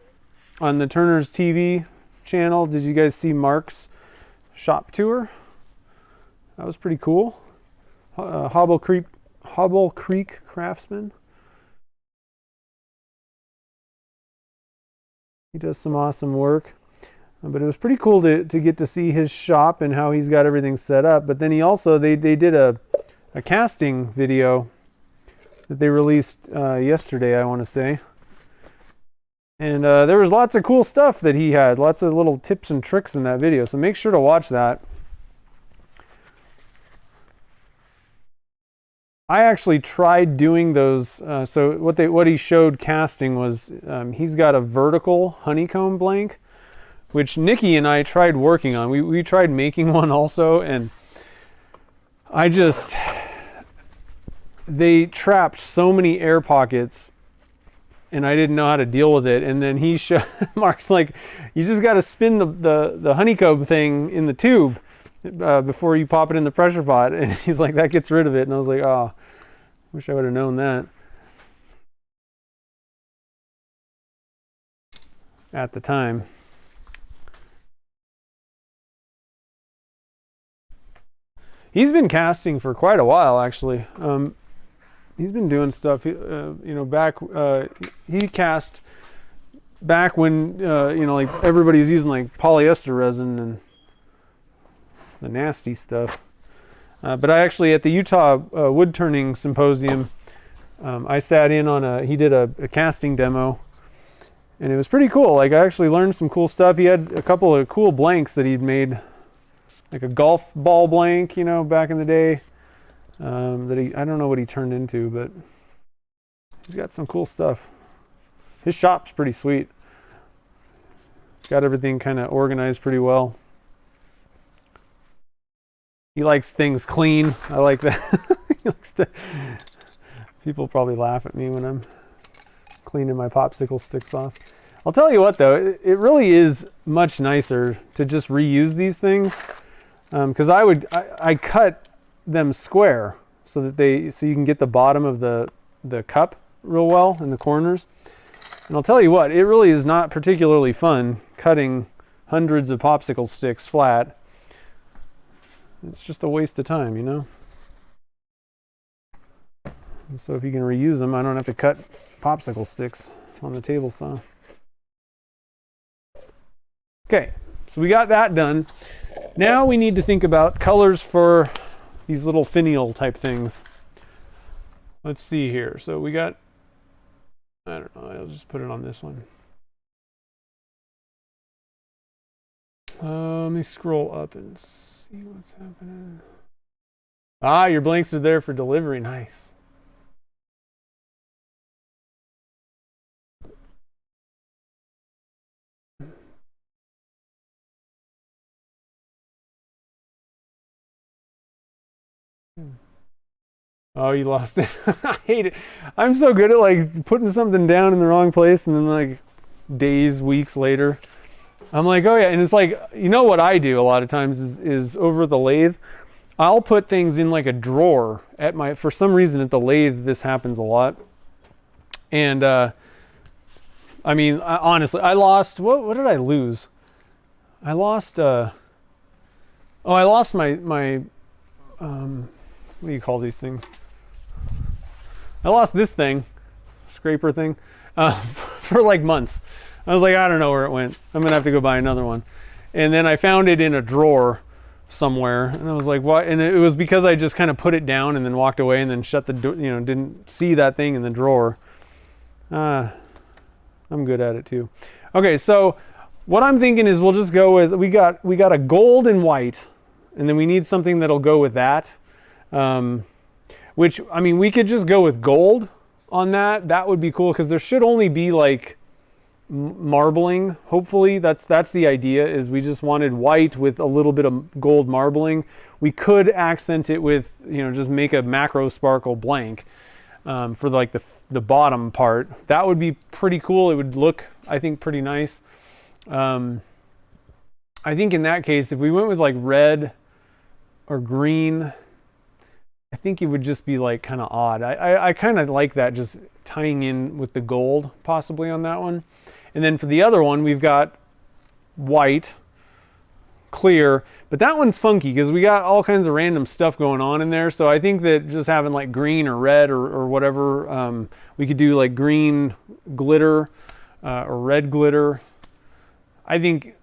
the Turners TV channel, did you guys see Mark's shop tour? That was pretty cool. Hobble Creek Craftsman. He does some awesome work. But it was pretty cool to get to see his shop and how he's got everything set up. But then he also, they did a casting video that they released yesterday, I want to say. And there was lots of cool stuff that he had, lots of little tips and tricks in that video. So make sure to watch that. I actually tried doing those. So what he showed casting was he's got a vertical honeycomb blank, which Nikki and I tried working on. We tried making one also, and they trapped so many air pockets, and I didn't know how to deal with it. And then Mark's like, you just got to spin the honeycomb thing in the tube before you pop it in the pressure pot. And he's like, that gets rid of it. And I was like, oh, wish I would have known that at the time. He's been casting for quite a while, actually. He's been doing stuff, back, he cast back when, like everybody was using like polyester resin and the nasty stuff. But I actually, at the Utah Wood Turning Symposium, I sat in on he did a casting demo, and it was pretty cool. Like, I actually learned some cool stuff. He had a couple of cool blanks that he'd made, like a golf ball blank, back in the day. I don't know what he turned into, but he's got some cool stuff. His shop's pretty sweet. He's got everything kind of organized pretty well. He likes things clean. I like that. He likes to, people probably laugh at me when I'm cleaning my popsicle sticks off. I'll tell you what though, it really is much nicer to just reuse these things, because I cut them square so that so you can get the bottom of the cup real well in the corners. And I'll tell you what, it really is not particularly fun cutting hundreds of popsicle sticks flat. It's just a waste of time, you know? And so if you can reuse them, I don't have to cut popsicle sticks on the table saw. Okay, so we got that done. Now we need to think about colors for these little finial type things. Let's see here. So we got, I don't know, I'll just put it on this one. Let me scroll up and see what's happening. Ah, your blanks are there for delivery. Nice. Oh, you lost it. I hate it. I'm so good at like putting something down in the wrong place, and then like days, weeks later, I'm like, oh yeah. And it's like, you know what I do a lot of times is over the lathe, I'll put things in like a drawer at my, for some reason at the lathe, this happens a lot. And I mean, honestly, I lost, what did I lose? I lost, I lost my, what do you call these things? I lost this thing, scraper thing, for like months. I was like, I don't know where it went. I'm gonna have to go buy another one. And then I found it in a drawer somewhere, and I was like, what? And it was because I just kind of put it down and then walked away and then shut the door, you know, didn't see that thing in the drawer. I'm good at it too. Okay, so what I'm thinking is we'll just go with, we got a gold and white, and then we need something that'll go with that. Which, I mean, we could just go with gold on that. That would be cool, because there should only be like marbling. Hopefully that's the idea, is we just wanted white with a little bit of gold marbling. We could accent it with, you know, just make a macro sparkle blank for like the bottom part. That would be pretty cool. It would look, I think, pretty nice. I think in that case, if we went with like red or green, I think it would just be like kind of odd. I kind of like that, just tying in with the gold possibly on that one. And then for the other one, we've got white, clear, but that one's funky because we got all kinds of random stuff going on in there. So I think that just having like green or red or whatever, we could do like green glitter or red glitter. I think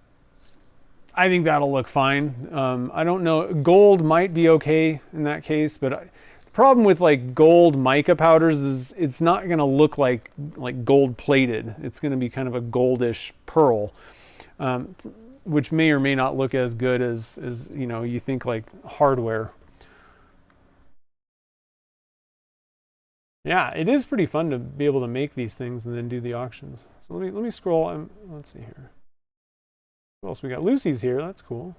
that'll look fine. I don't know, gold might be okay in that case, but the problem with like gold mica powders is it's not going to look like gold plated. It's going to be kind of a goldish pearl, which may or may not look as good as you know, you think like hardware. Yeah, it is pretty fun to be able to make these things and then do the auctions. So let me scroll. Let's see here. What else we got? Lucy's here. That's cool.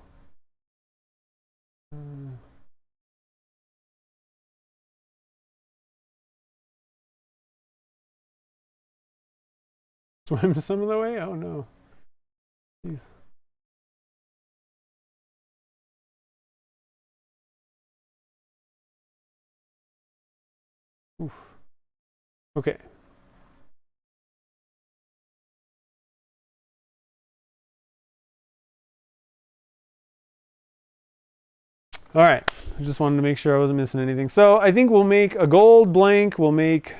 Swim some of the way? Oh no. Jeez. Oof. Okay. All right, I just wanted to make sure I wasn't missing anything. So I think we'll make a gold blank, we'll make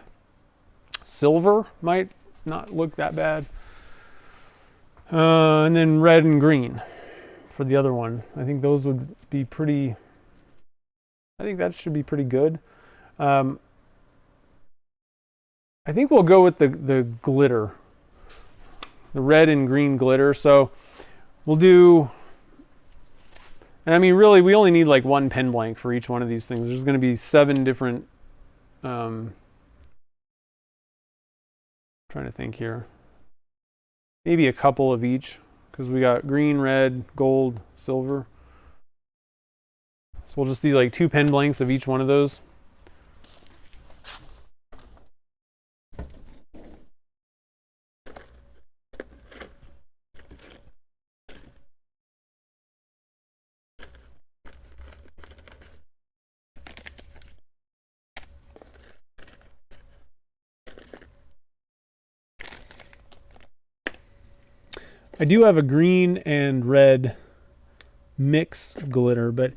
silver, might not look that bad. And then red and green for the other one. I think those would be pretty, I think that should be pretty good. I think we'll go with the glitter, the red and green glitter. So we'll do, and I mean, really, we only need like one pen blank for each one of these things. There's going to be 7 different, trying to think here, maybe a couple of each, because we got green, red, gold, silver. So we'll just do like 2 pen blanks of each one of those. I do have a green and red mix glitter, but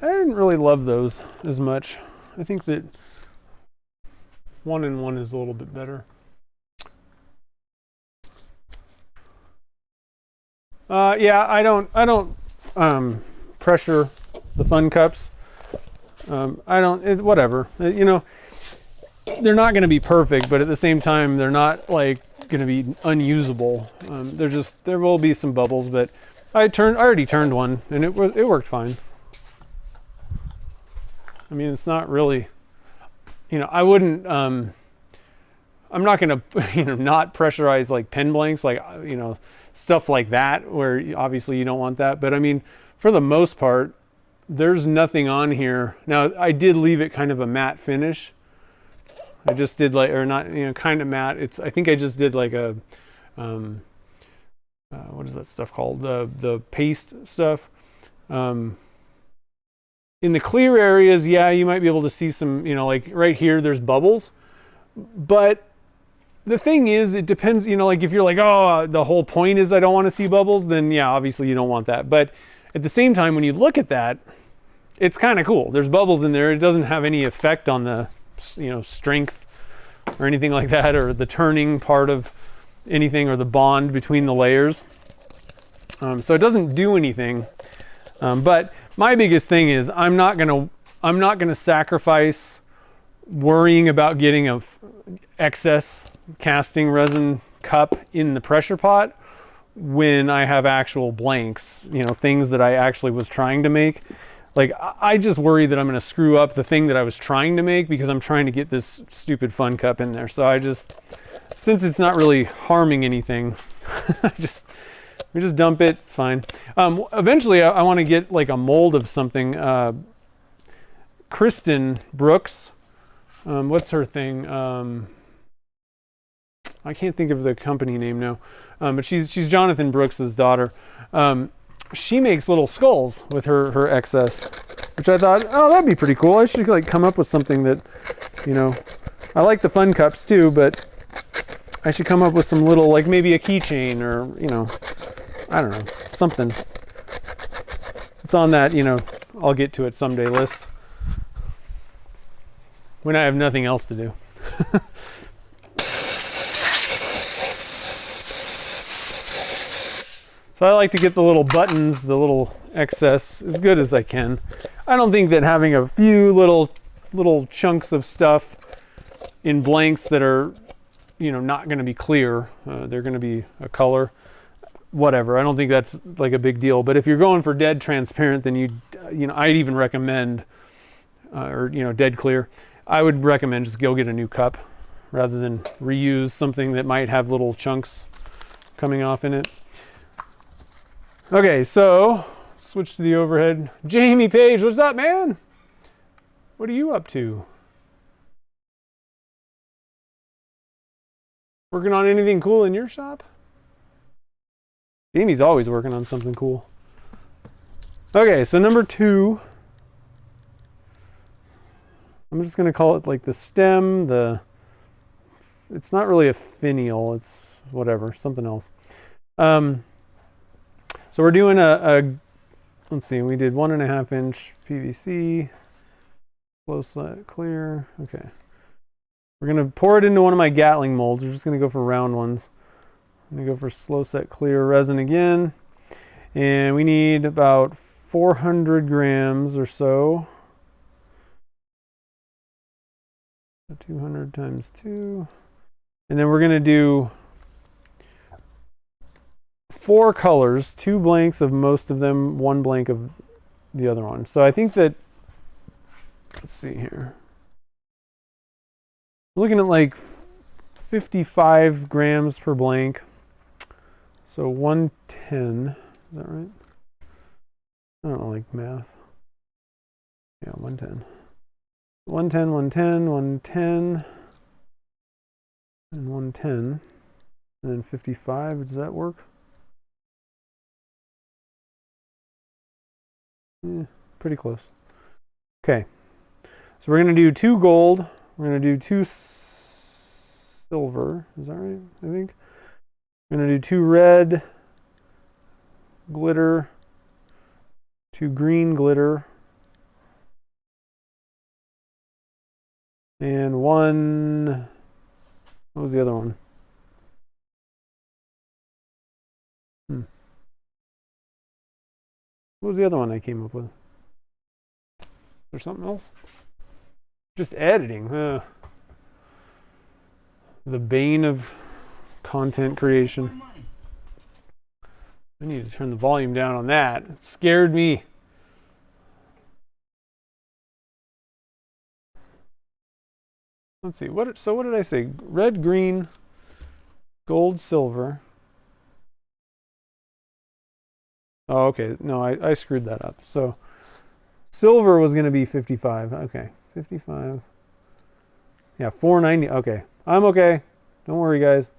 I didn't really love those as much. I think that 1 and 1 is a little bit better. Yeah, I don't pressure the fun cups. Whatever. You know, they're not going to be perfect, but at the same time, they're not like going to be unusable. There will be some bubbles, but I already turned one, and it worked fine. I mean, it's not really, you know, I wouldn't. I'm not going to, not pressurize like pen blanks, like stuff like that, where obviously you don't want that. But I mean, for the most part, there's nothing on here. Now, I did leave it kind of a matte finish. I just did like, or not, kind of matte. I think I just did like a, what is that stuff called? The paste stuff. In the clear areas, yeah, you might be able to see some, like right here, there's bubbles. But the thing is, it depends, like if you're like, oh, the whole point is I don't want to see bubbles, then yeah, obviously you don't want that. But at the same time, when you look at that, it's kind of cool. There's bubbles in there. It doesn't have any effect on the, strength or anything like that, or the turning part of anything, or the bond between the layers. So it doesn't do anything. But my biggest thing is I'm not gonna sacrifice worrying about getting a excess casting resin cup in the pressure pot when I have actual blanks, things that I actually was trying to make. Like, I just worry that I'm going to screw up the thing that I was trying to make because I'm trying to get this stupid fun cup in there. So since it's not really harming anything, we just dump it. It's fine. Eventually, I want to get like a mold of something. Kristen Brooks, what's her thing? I can't think of the company name now, but she's Jonathan Brooks's daughter. She makes little skulls with her excess, which I thought, oh, that'd be pretty cool. I should like come up with something that, I like the fun cups too, but I should come up with some little, like maybe a keychain or, I don't know, something. It's on that, I'll get to it someday list when I have nothing else to do. So I like to get the little buttons, the little excess, as good as I can. I don't think that having a few little chunks of stuff in blanks that are, not going to be clear, they're going to be a color, whatever. I don't think that's like a big deal. But if you're going for dead transparent, then I'd even recommend, or dead clear, I would recommend just go get a new cup rather than reuse something that might have little chunks coming off in it. Okay, so switch to the overhead. Jamie Page, what's up, man? What are you up to? Working on anything cool in your shop? Jamie's always working on something cool. Okay, so number 2. I'm just going to call it like the stem, it's not really a finial, it's whatever, something else. So we're doing let's see, we did 1.5 inch PVC, slow set clear. Okay. We're going to pour it into one of my Gatling molds. We're just going to go for round ones. I'm going to go for slow set clear resin again. And we need about 400 grams or so. 200 times 2. And then we're going to do 4 colors, 2 blanks of most of them, 1 blank of the other one. So I think that, let's see here. I'm looking at like 55 grams per blank. So 110, is that right? I don't like math. Yeah, 110. 110, 110, 110, and 110. And then 55, does that work? Pretty close. Okay, so we're going to do 2 gold. We're going to do 2 silver. Is that right? I think. We're going to do 2 red glitter, 2 green glitter, and 1. What was the other one? What was the other one I came up with? Or something else? Just editing. The bane of content creation. I need to turn the volume down on that. It scared me. Let's see. So what did I say? Red, green, gold, silver. Oh, okay. No, I screwed that up. So silver was going to be 55. Okay, 55. Yeah, 490. Okay, I'm okay. Don't worry, guys.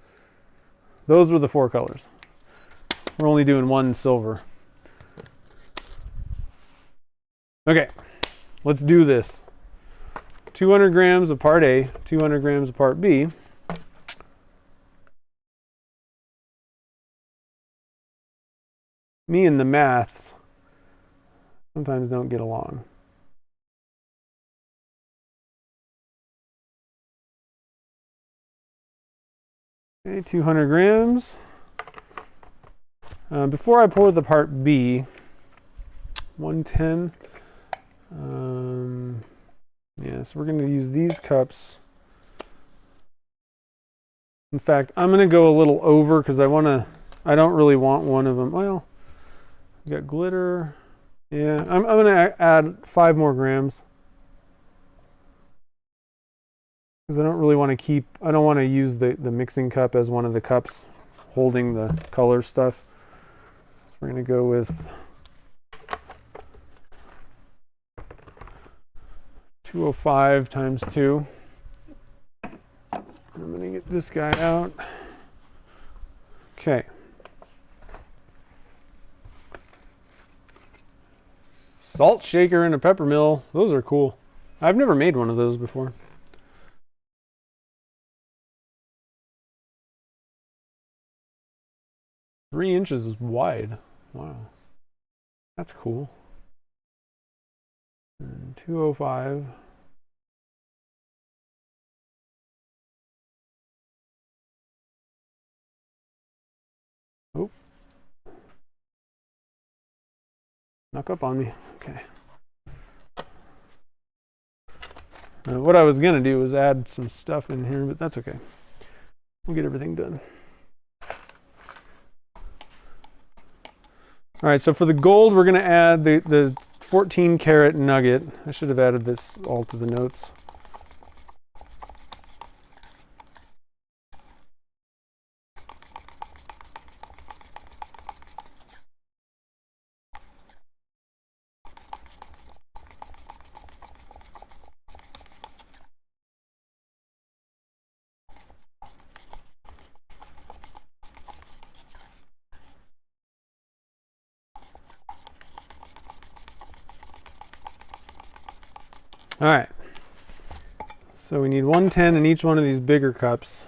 Those were the 4 colors. We're only doing 1 silver. Okay, let's do this. 200 grams of part A, 200 grams of part B. Me and the maths sometimes don't get along. Okay, 200 grams. Before I pour the part B, 110. Yeah, so we're going to use these cups. In fact, I'm going to go a little over because I don't really want one of them. Well, we got glitter. Yeah, I'm going to add 5 more grams. Because I don't really want to I don't want to use the mixing cup as one of the cups holding the color stuff. So we're going to go with 205 times 2. I'm going to get this guy out. Okay. Salt shaker and a pepper mill. Those are cool. I've never made one of those before. Three inches wide. Wow. That's cool. And 205. Oh. Snuck up on me. Okay. What I was going to do was add some stuff in here, but that's okay. We'll get everything done. All right, so for the gold, we're going to add the 14 karat nugget. I should have added this all to the notes. All right, so we need 110 in each one of these bigger cups.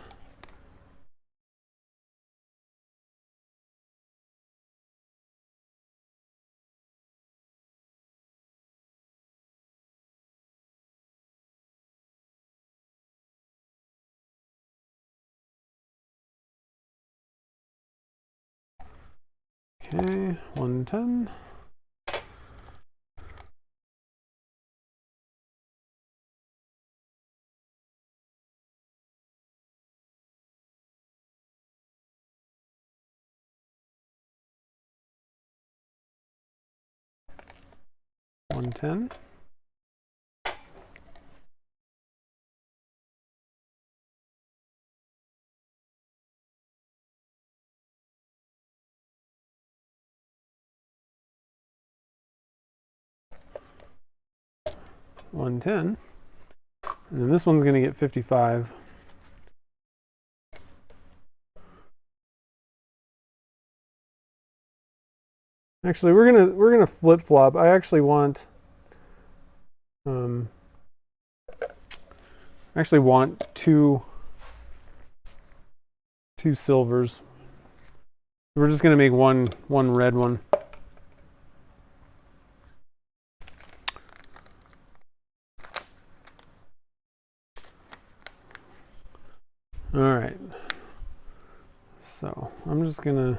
Okay, 110. $110. 110. And then this one's going to get 55. Actually, we're gonna flip flop. I actually want two silvers. We're just gonna make one red one. All right. So I'm just gonna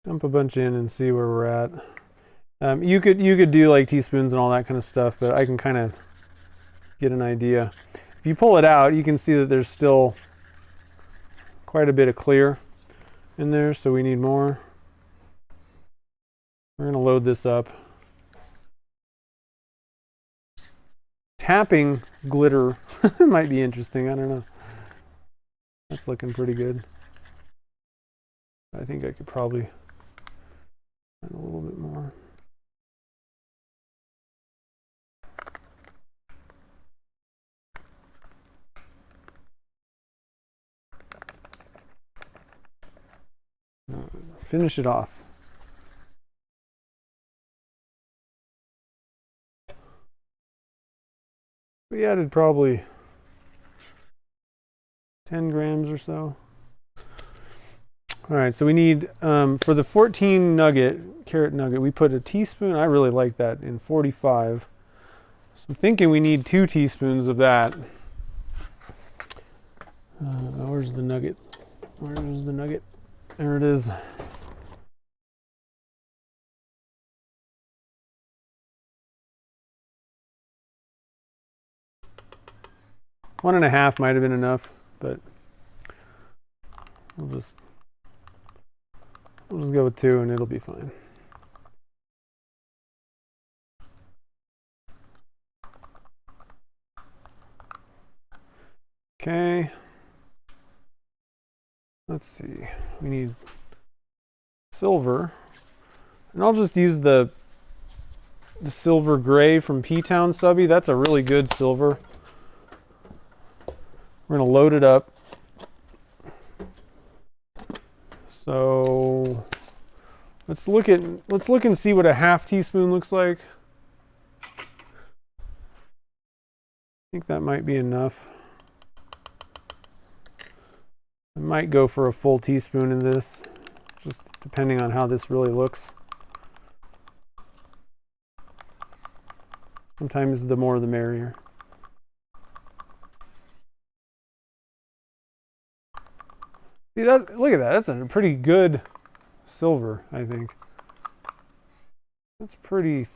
dump a bunch in and see where we're at. You could do like teaspoons and all that kind of stuff, but I can kind of get an idea. If you pull it out, you can see that there's still quite a bit of clear in there, so we need more. We're going to load this up. Tapping glitter might be interesting. I don't know. That's looking pretty good. I think I could probably add a little bit more. Finish it off. We added probably 10 grams or so. All right, so we need, for the 14 carrot nugget, we put a teaspoon. I really like that in 45. So I'm thinking we need 2 teaspoons of that. Where's the nugget? Where's the nugget? There it is. One and a half might have been enough, but we'll just go with 2 and it'll be fine. Okay. Let's see. We need silver. And I'll just use the silver gray from P-Town Subby. That's a really good silver. We're going to load it up. So let's look and see what a half teaspoon looks like. I think that might be enough. I might go for a full teaspoon in this, just depending on how this really looks. Sometimes the more the merrier. See that? Look at that. That's a pretty good silver, I think. That's pretty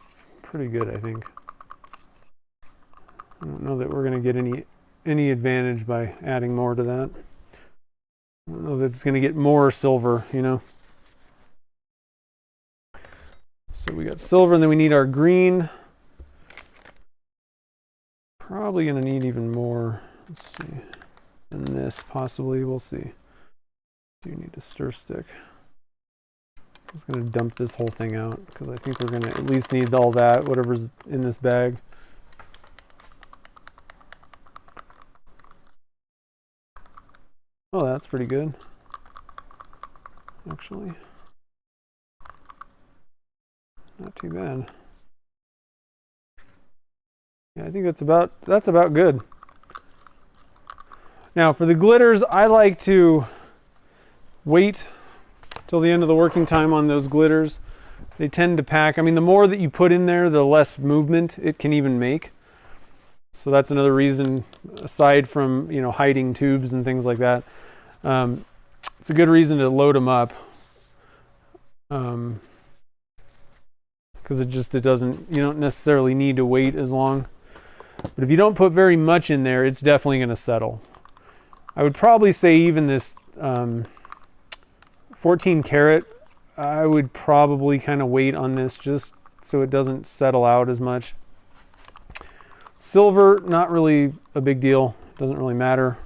good, I think. I don't know that we're going to get any advantage by adding more to that. I don't know that it's going to get more silver, you know. So we got silver, and then we need our green. Probably going to need even more. Let's see. Than this, possibly. We'll see. You need a stir stick. I'm just going to dump this whole thing out because I think we're going to at least need all that, whatever's in this bag. Oh, that's pretty good, actually. Not too bad. Yeah, I think that's about good. Now for the glitters, I like to wait till the end of the working time on those glitters. They tend to pack. I mean, the more that you put in there, the less movement it can even make. So that's another reason, aside from, you know, hiding tubes and things like that. It's a good reason to load them up. Because it doesn't, you don't necessarily need to wait as long. But if you don't put very much in there, it's definitely going to settle. I would probably say even this 14 karat, I would probably kind of wait on this just so it doesn't settle out as much. Silver, not really a big deal. Doesn't really matter.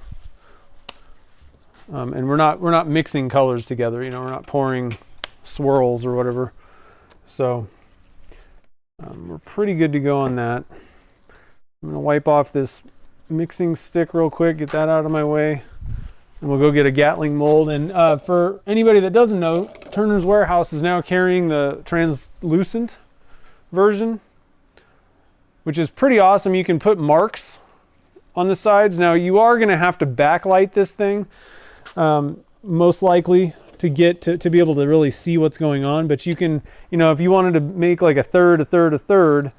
And we're not mixing colors together. You know, we're not pouring swirls or whatever. So we're pretty good to go on that. I'm going to wipe off this mixing stick real quick, get that out of my way, and we'll go get a Gatling mold. And for anybody that doesn't know, Turners Warehouse is now carrying the translucent version, which is pretty awesome. You can put marks on the sides. Now you are going to have to backlight this thing, most likely, to get to be able to really see what's going on. But you can, you know, if you wanted to make like a third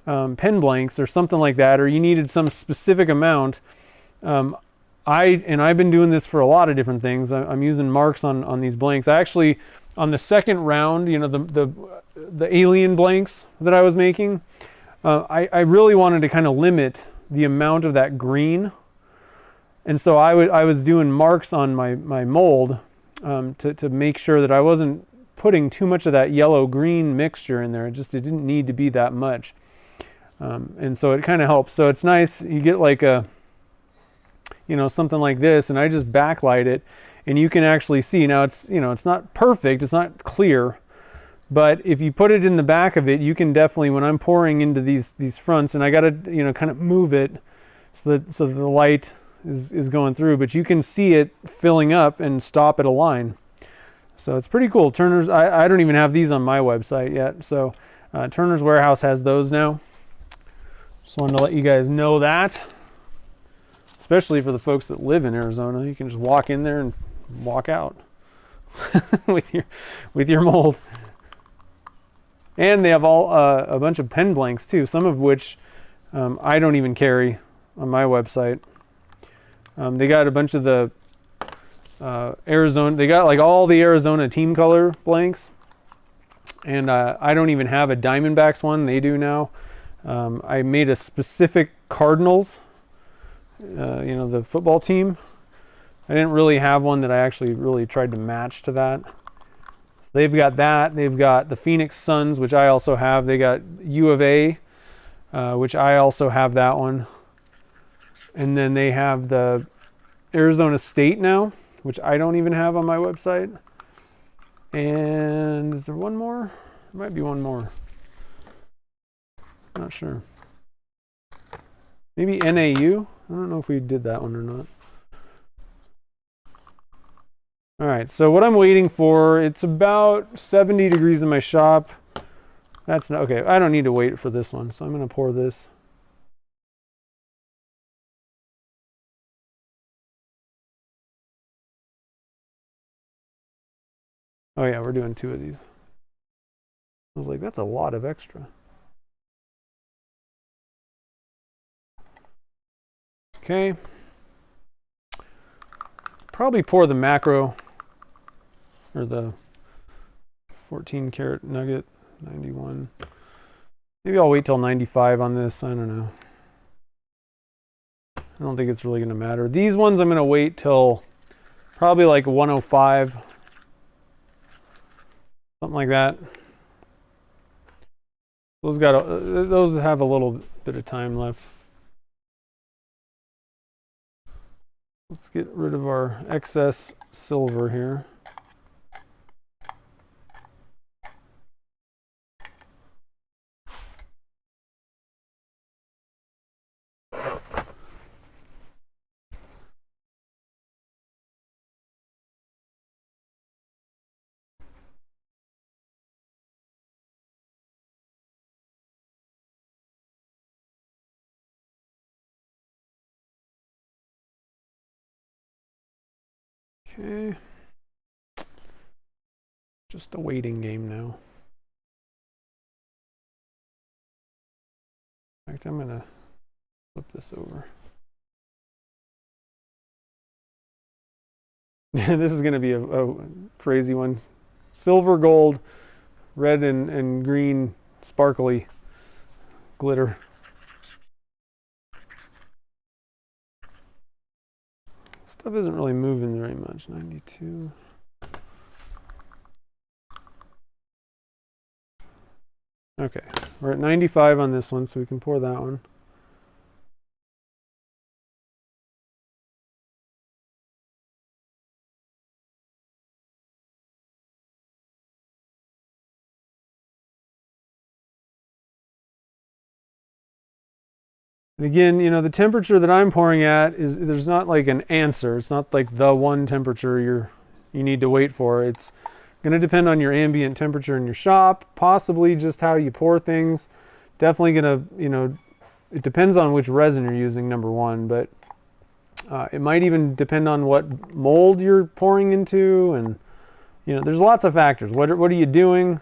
pen blanks or something like that, or you needed some specific amount, I've been doing this for a lot of different things. I'm using marks on these blanks. I actually, on the second round, you know, the alien blanks that I was making, I really wanted to kind of limit the amount of that green, and so I was doing marks on my mold to make sure that I wasn't putting too much of that yellow-green mixture in there. It didn't need to be that much, and so it kind of helps. So it's nice. You get like a, you know, something like this, and I just backlight it, and you can actually see. Now it's, you know, it's not perfect, it's not clear, but if you put it in the back of it, you can definitely, when I'm pouring into these fronts, and I got to, you know, kind of move it so that the light is going through, but you can see it filling up and stop at a line. So it's pretty cool. Turners, I don't even have these on my website yet. So Turners Warehouse has those now. Just wanted to let you guys know that, especially for the folks that live in Arizona. You can just walk in there and walk out with your mold. And they have a bunch of pen blanks too, some of which I don't even carry on my website. They got a bunch of the Arizona, they got like all the Arizona team color blanks. And I don't even have a Diamondbacks one, they do now. I made a specific Cardinals, you know, the football team. I didn't really have one that I actually really tried to match to that. They've got that. They've got the Phoenix Suns, which I also have. They got U of A, which I also have that one. And then they have the Arizona State now, which I don't even have on my website. And is there one more? There might be one more. Not sure. Maybe NAU? I don't know if we did that one or not. All right, so what I'm waiting for, it's about 70 degrees in my shop. That's not, okay, I don't need to wait for this one, so I'm gonna pour this. Oh yeah, we're doing 2 of these. I was like, that's a lot of extra. Okay. Probably pour the macro, or the 14 karat nugget, 91. Maybe I'll wait till 95 on this, I don't know. I don't think it's really gonna matter. These ones I'm gonna wait till probably like 105. Something like that. Those have a little bit of time left. Let's get rid of our excess silver here. Okay. Just a waiting game now. In fact, I'm gonna flip this over. This is gonna be a crazy one. Silver, gold, red and green sparkly glitter. Stuff isn't really moving very much. 92. Okay, we're at 95 on this one, so we can pour that one. And again, you know, the temperature that I'm pouring at is, there's not like an answer. It's not like the one temperature you need to wait for. It's going to depend on your ambient temperature in your shop, possibly just how you pour things. Definitely going to, you know, it depends on which resin you're using, number one, but it might even depend on what mold you're pouring into, and you know, there's lots of factors. What are you doing?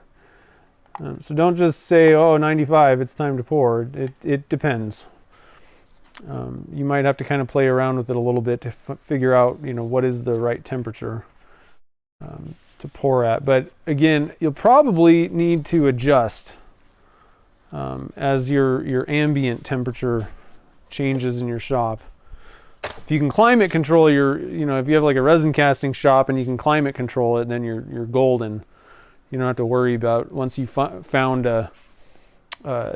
So don't just say, oh, 95, it's time to pour. It depends. You might have to kind of play around with it a little bit to figure out, you know, what is the right temperature to pour at. But again, you'll probably need to adjust as your ambient temperature changes in your shop. If you can climate control you know, if you have like a resin casting shop and you can climate control it, then you're golden. You don't have to worry about, once you found a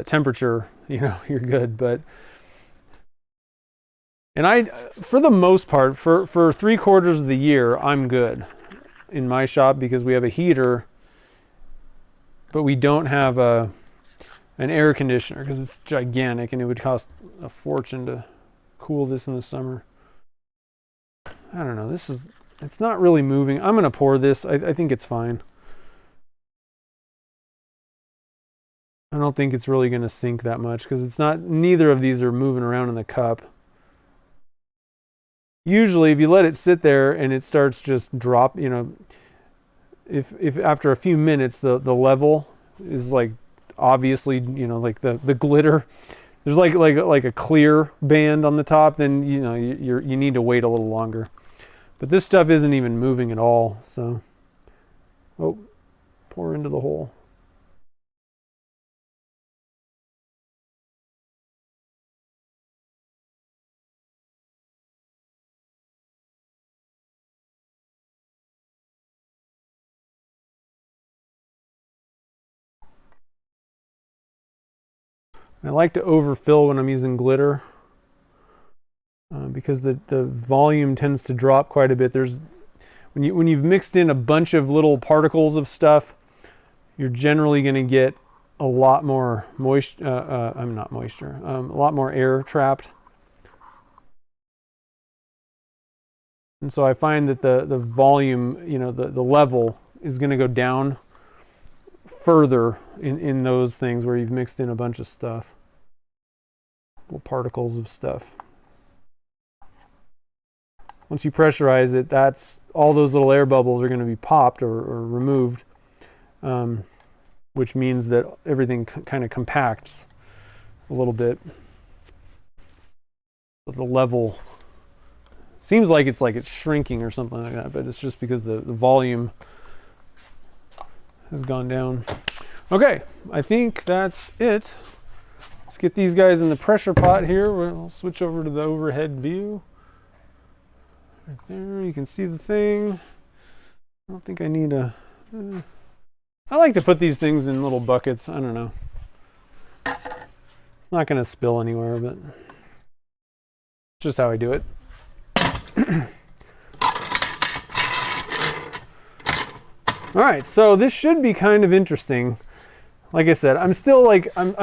temperature, you know, you're good. But and for the most part, for 3/4 of the year, I'm good in my shop because we have a heater, but we don't have an air conditioner because it's gigantic and it would cost a fortune to cool this in the summer. I don't know. It's not really moving. I'm gonna pour this. I think it's fine. I don't think it's really gonna sink that much because it's not. Neither of these are moving around in the cup. Usually if you let it sit there and it starts just drop, you know, if after a few minutes the level is like obviously, you know, like the glitter, there's like a clear band on the top, then you know you need to wait a little longer. But this stuff isn't even moving at all, so pour into the hole. I like to overfill when I'm using glitter because the volume tends to drop quite a bit. When you've mixed in a bunch of little particles of stuff, you're generally going to get a lot more moisture. A lot more air trapped. And so I find that the volume, you know, the level is going to go down further in those things where you've mixed in a bunch of stuff, little particles of stuff. Once you pressurize it, that's all those little air bubbles are going to be popped or removed, which means that everything kind of compacts a little bit. But the level seems like it's shrinking or something like that, but it's just because the volume has gone down. Okay, I think that's it. Let's get these guys in the pressure pot here. We'll switch over to the overhead view. Right there, you can see the thing. I don't think I need a... I like to put these things in little buckets. I don't know. It's not going to spill anywhere, but it's just how I do it. All right, so this should be kind of interesting. Like I said, I'm still like I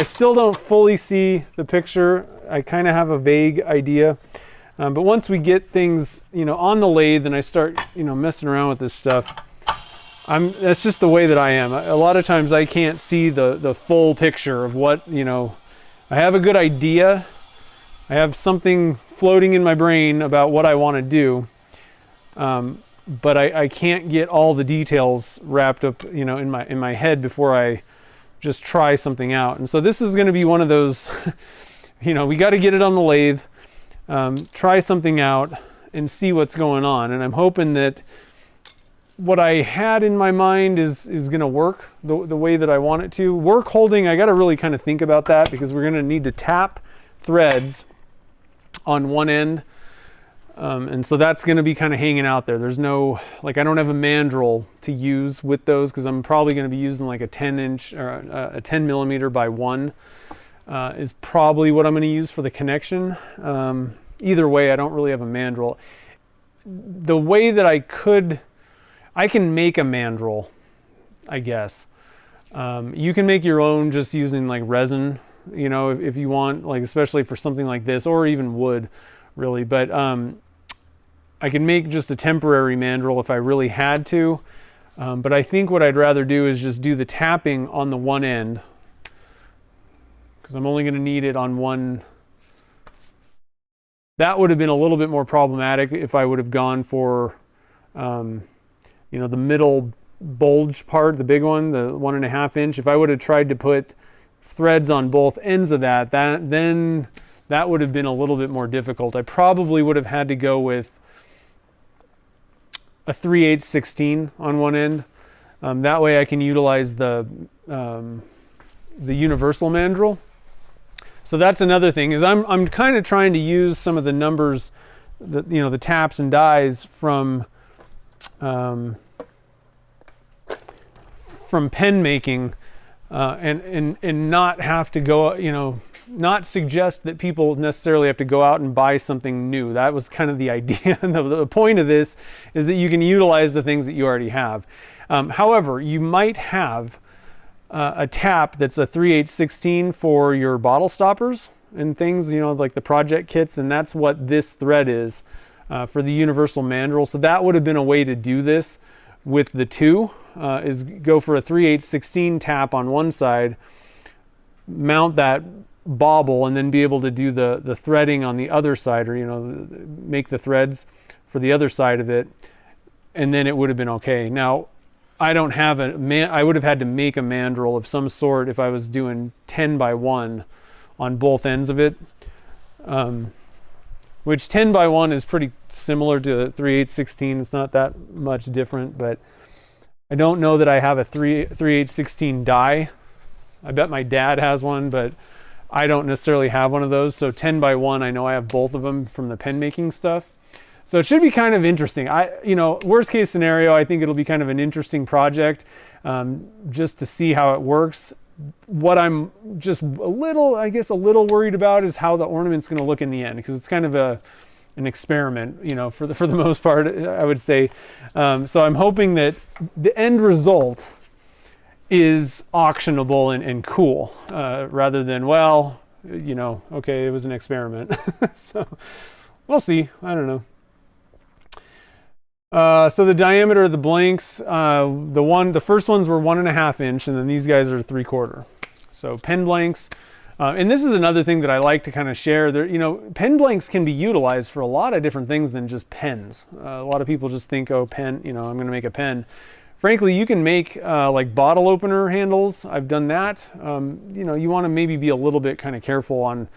still don't fully see the picture. I kind of have a vague idea, but once we get things, you know, on the lathe and I start, you know, messing around with this stuff, that's just the way that I am. A lot of times I can't see the full picture of what, you know. I have a good idea. I have something floating in my brain about what I want to do, but I can't get all the details wrapped up, you know, in my head before I just try something out. And so this is going to be one of those, you know, we got to get it on the lathe, try something out, and see what's going on. And I'm hoping that what I had in my mind is going to work the way that I want it to. Work holding, I got to really kind of think about that because we're going to need to tap threads on one end. And so that's going to be kind of hanging out there. There's no, like, I don't have a mandrel to use with those because I'm probably going to be using like a 10-inch or a 10 millimeter by 1 is probably what I'm going to use for the connection. Either way, I don't really have a mandrel. The way that I can make a mandrel, I guess. You can make your own just using like resin, you know, if you want, like especially for something like this, or even wood, really. But I can make just a temporary mandrel if I really had to. But I think what I'd rather do is just do the tapping on the one end, because I'm only going to need it on one. That would have been a little bit more problematic if I would have gone for, you know, the middle bulge part, the big one, the 1.5 inch. If I would have tried to put threads on both ends of that, then that would have been a little bit more difficult. I probably would have had to go with a 3/8/16 on one end. That way I can utilize the universal mandrel. So that's another thing, is I'm kind of trying to use some of the numbers, you know, the taps and dies from pen making, and not have to go, you know, not suggest that people necessarily have to go out and buy something new. That was kind of the idea. The point of this is that you can utilize the things that you already have. However, you might have a tap that's a 3/8/16 for your bottle stoppers and things, you know, like the project kits, and that's what this thread is for the universal mandrel. So that would have been a way to do this with the two, is go for a 3/8/16 tap on one side, mount that bobble, and then be able to do the threading on the other side, or, you know, make the threads for the other side of it, and then it would have been okay. Now, I don't have I would have had to make a mandrel of some sort if I was doing 10x1 on both ends of it, which 10x1 is pretty similar to 3/8/16. It's not that much different, but I don't know that I have a 3/8/16 die. I bet my dad has one, but I don't necessarily have one of those. So 10x1, I know I have both of them from the pen making stuff. So it should be kind of interesting. You know, worst case scenario, I think it'll be kind of an interesting project, just to see how it works. What I'm just I guess a little worried about is how the ornament's going to look in the end, because it's kind of an experiment, you know, for the most part, I would say. So I'm hoping that the end result is auctionable and cool, rather than, well, you know, okay, it was an experiment. So we'll see. I don't know. So the diameter of the blanks, the first ones were 1.5 inch, and then these guys are 3/4. So pen blanks, and this is another thing that I like to kind of share. There, you know, pen blanks can be utilized for a lot of different things than just pens. A lot of people just think, oh, pen, you know, I'm going to make a pen. Frankly, you can make like bottle opener handles. I've done that. You know, you want to maybe be a little bit kind of careful on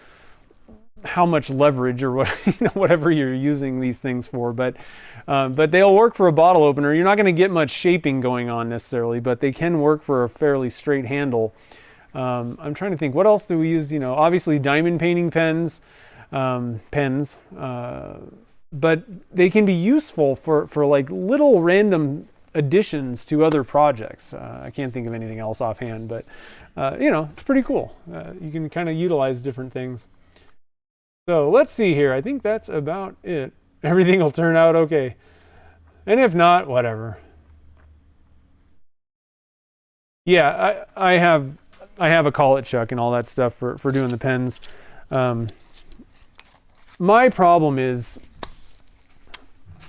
how much leverage or what, you know, whatever you're using these things for, but they'll work for a bottle opener. You're not going to get much shaping going on necessarily, but they can work for a fairly straight handle. I'm trying to think, what else do we use? You know, obviously diamond painting pens, but they can be useful for like little random additions to other projects. I can't think of anything else offhand, but you know, it's pretty cool. You can kind of utilize different things. So let's see here. I think that's about it. Everything will turn out okay. And if not, whatever. Yeah, I have a collet chuck and all that stuff for doing the pens. My problem is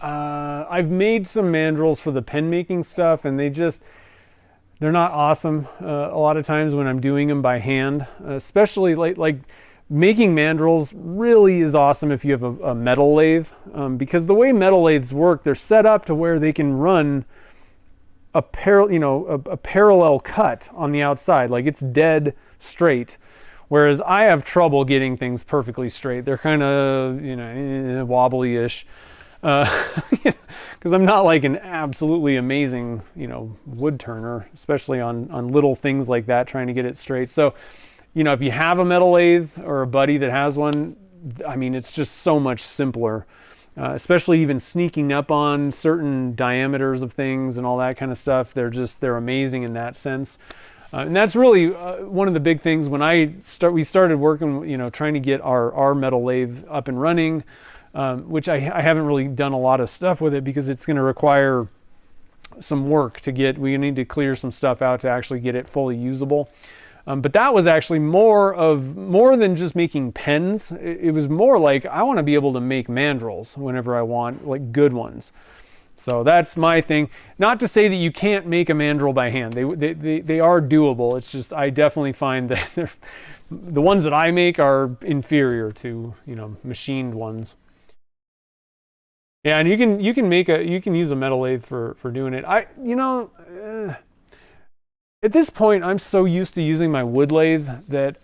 I've made some mandrels for the pen making stuff, and they're not awesome a lot of times when I'm doing them by hand, especially like making mandrels really is awesome if you have a metal lathe, because the way metal lathes work, they're set up to where they can run a parallel cut on the outside, like it's dead straight. Whereas I have trouble getting things perfectly straight. They're kind of, you know, wobbly-ish, because I'm not like an absolutely amazing, you know, wood turner, especially on little things like that, trying to get it straight. So, you know, if you have a metal lathe or a buddy that has one, I mean, it's just so much simpler, especially even sneaking up on certain diameters of things and all that kind of stuff. They're amazing in that sense. And that's really one of the big things when we started working, you know, trying to get our metal lathe up and running, which I haven't really done a lot of stuff with it because it's going to require some work to get. We need to clear some stuff out to actually get it fully usable. But that was actually more than just making pens. It was more like I want to be able to make mandrels whenever I want, like good ones. So that's my thing. Not to say that you can't make a mandrel by hand. They are doable. It's just I definitely find that the ones that I make are inferior to, you know, machined ones. Yeah, and you can use a metal lathe for doing it. At this point, I'm so used to using my wood lathe that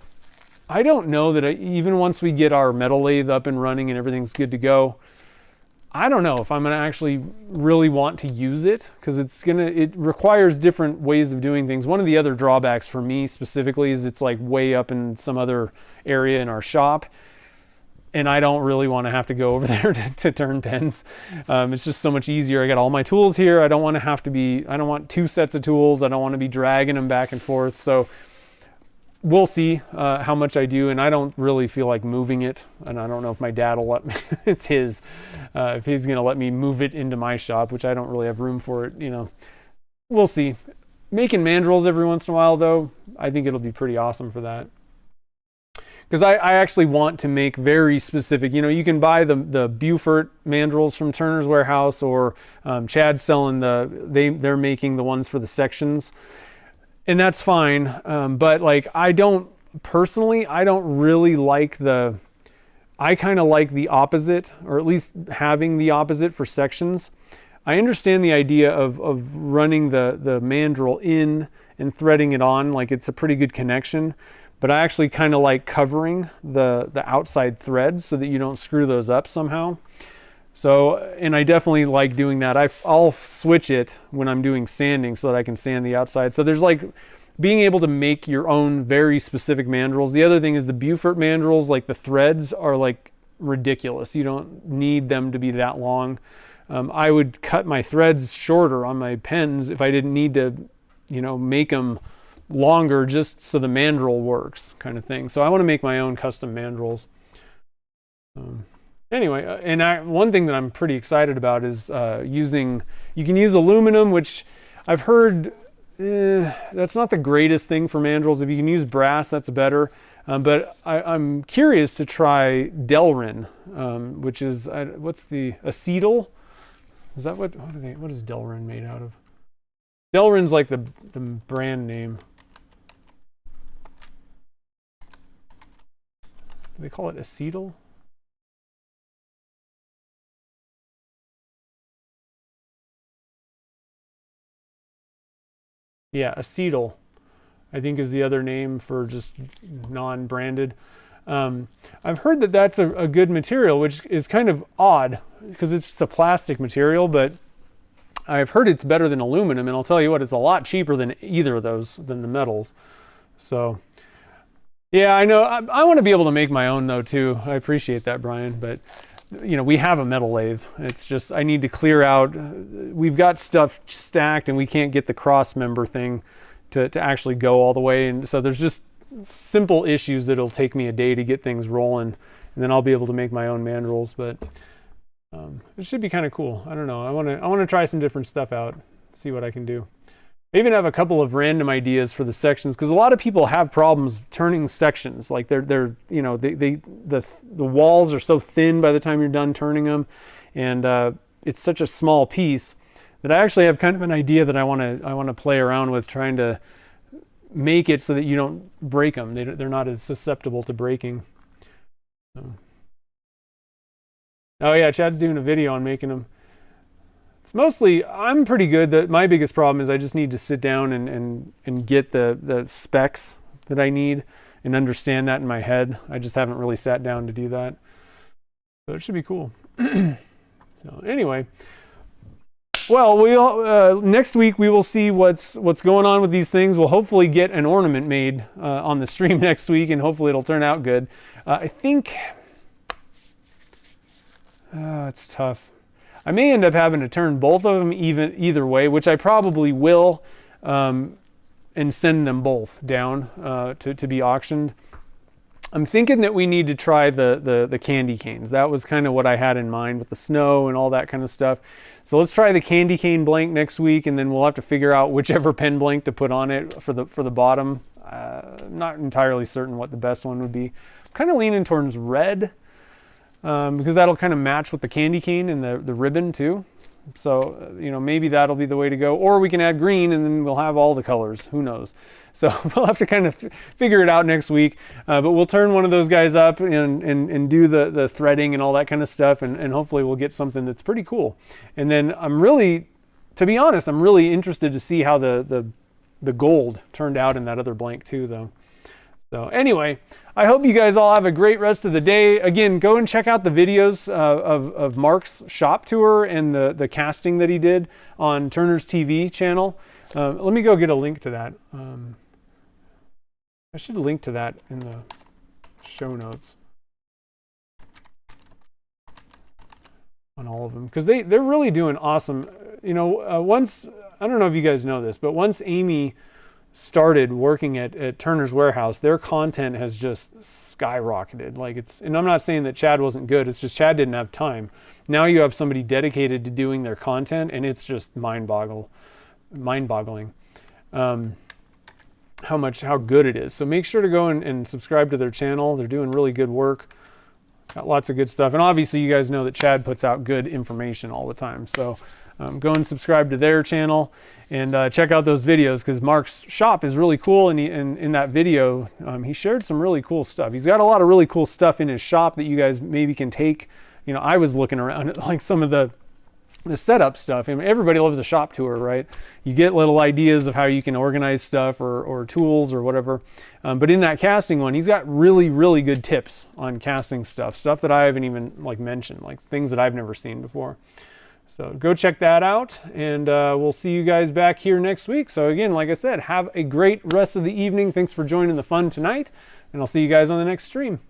I don't know that even once we get our metal lathe up and running and everything's good to go, I don't know if I'm going to actually really want to use it, because it requires different ways of doing things. One of the other drawbacks for me specifically is it's like way up in some other area in our shop, and I don't really want to have to go over there to turn pens. It's just so much easier. I got all my tools here. I don't want two sets of tools. I don't want to be dragging them back and forth. So we'll see how much I do, and I don't really feel like moving it, and I don't know if my dad will let me. It's his. If he's going to let me move it into my shop, which I don't really have room for it, you know. We'll see. Making mandrels every once in a while, though, I think it'll be pretty awesome for that. Because I actually want to make very specific, you know, you can buy the Beaufort mandrels from Turners Warehouse, or Chad's selling they're making the ones for the sections, and that's fine. But like, I don't really like I kind of like the opposite, or at least having the opposite for sections. I understand the idea of running the mandrel in and threading it on, like it's a pretty good connection. But I actually kind of like covering the outside threads so that you don't screw those up somehow. So, and I definitely like doing that. I'll switch it when I'm doing sanding so that I can sand the outside. So there's like being able to make your own very specific mandrels. The other thing is the Beaufort mandrels, like the threads are like ridiculous. You don't need them to be that long. I would cut my threads shorter on my pens if I didn't need to, you know, make them longer just so the mandrel works, kind of thing. So I want to make my own custom mandrels. Anyway, and one thing that I'm pretty excited about is you can use aluminum, which I've heard that's not the greatest thing for mandrels. If you can use brass, that's better. But I'm curious to try Delrin, which is what's the acetal? Is that what is Delrin made out of? Delrin's like the brand name. Do they call it acetal? Yeah, acetal, I think, is the other name for just non-branded. I've heard that that's a good material, which is kind of odd because it's just a plastic material, but I've heard it's better than aluminum, and I'll tell you what, it's a lot cheaper than either of those, than the metals. So yeah, I know. I want to be able to make my own though too. I appreciate that, Brian, but you know, we have a metal lathe. It's just I need to clear out. We've got stuff stacked, and we can't get the cross member thing to actually go all the way. And so there's just simple issues that'll take me a day to get things rolling, and then I'll be able to make my own mandrels. But it should be kind of cool. I don't know. I want to try some different stuff out, see what I can do. I even have a couple of random ideas for the sections, because a lot of people have problems turning sections. Like they're you know, the walls are so thin by the time you're done turning them, and it's such a small piece that I actually have kind of an idea that I want to play around with, trying to make it so that you don't break them. They're not as susceptible to breaking. So. Oh yeah, Chad's doing a video on making them. It's mostly, I'm pretty good. My biggest problem is I just need to sit down and get the specs that I need and understand that in my head. I just haven't really sat down to do that. So it should be cool. So anyway, well, next week we will see what's going on with these things. We'll hopefully get an ornament made on the stream next week, and hopefully it'll turn out good. I think it's tough. I may end up having to turn both of them either way, which I probably will, and send them both down to be auctioned. I'm thinking that we need to try the candy canes. That was kind of what I had in mind with the snow and all that kind of stuff. So let's try the candy cane blank next week, and then we'll have to figure out whichever pen blank to put on it for the bottom. Not entirely certain what the best one would be. Kind of leaning towards red, because that'll kind of match with the candy cane and the ribbon too. So, you know, maybe that'll be the way to go. Or we can add green and then we'll have all the colors. Who knows? So we'll have to kind of figure it out next week. But we'll turn one of those guys up and do the threading and all that kind of stuff. And hopefully we'll get something that's pretty cool. And then to be honest, I'm really interested to see how the gold turned out in that other blank too, though. So anyway, I hope you guys all have a great rest of the day. Again, go and check out the videos of Mark's shop tour and the casting that he did on Turner's TV channel. Let me go get a link to that. I should link to that in the show notes on all of them, because they're really doing awesome. You know, once, I don't know if you guys know this, but once Amy started working at Turners Warehouse, their content has just skyrocketed. And I'm not saying that Chad wasn't good, it's just Chad didn't have time. Now you have somebody dedicated to doing their content, and it's just mind-boggling how good it is. So make sure to go and subscribe to their channel. They're doing really good work. Got lots of good stuff. And obviously you guys know that Chad puts out good information all the time. So go and subscribe to their channel and check out those videos, because Mark's shop is really cool. And in that video, he shared some really cool stuff. He's got a lot of really cool stuff in his shop that you guys maybe can take. You know, I was looking around at like some of the setup stuff. I mean, everybody loves a shop tour, right? You get little ideas of how you can organize stuff or tools or whatever. But in that casting one, he's got really, really good tips on casting stuff that I haven't even mentioned, like things that I've never seen before. So go check that out, and we'll see you guys back here next week. So again, like I said, have a great rest of the evening. Thanks for joining the fun tonight, and I'll see you guys on the next stream.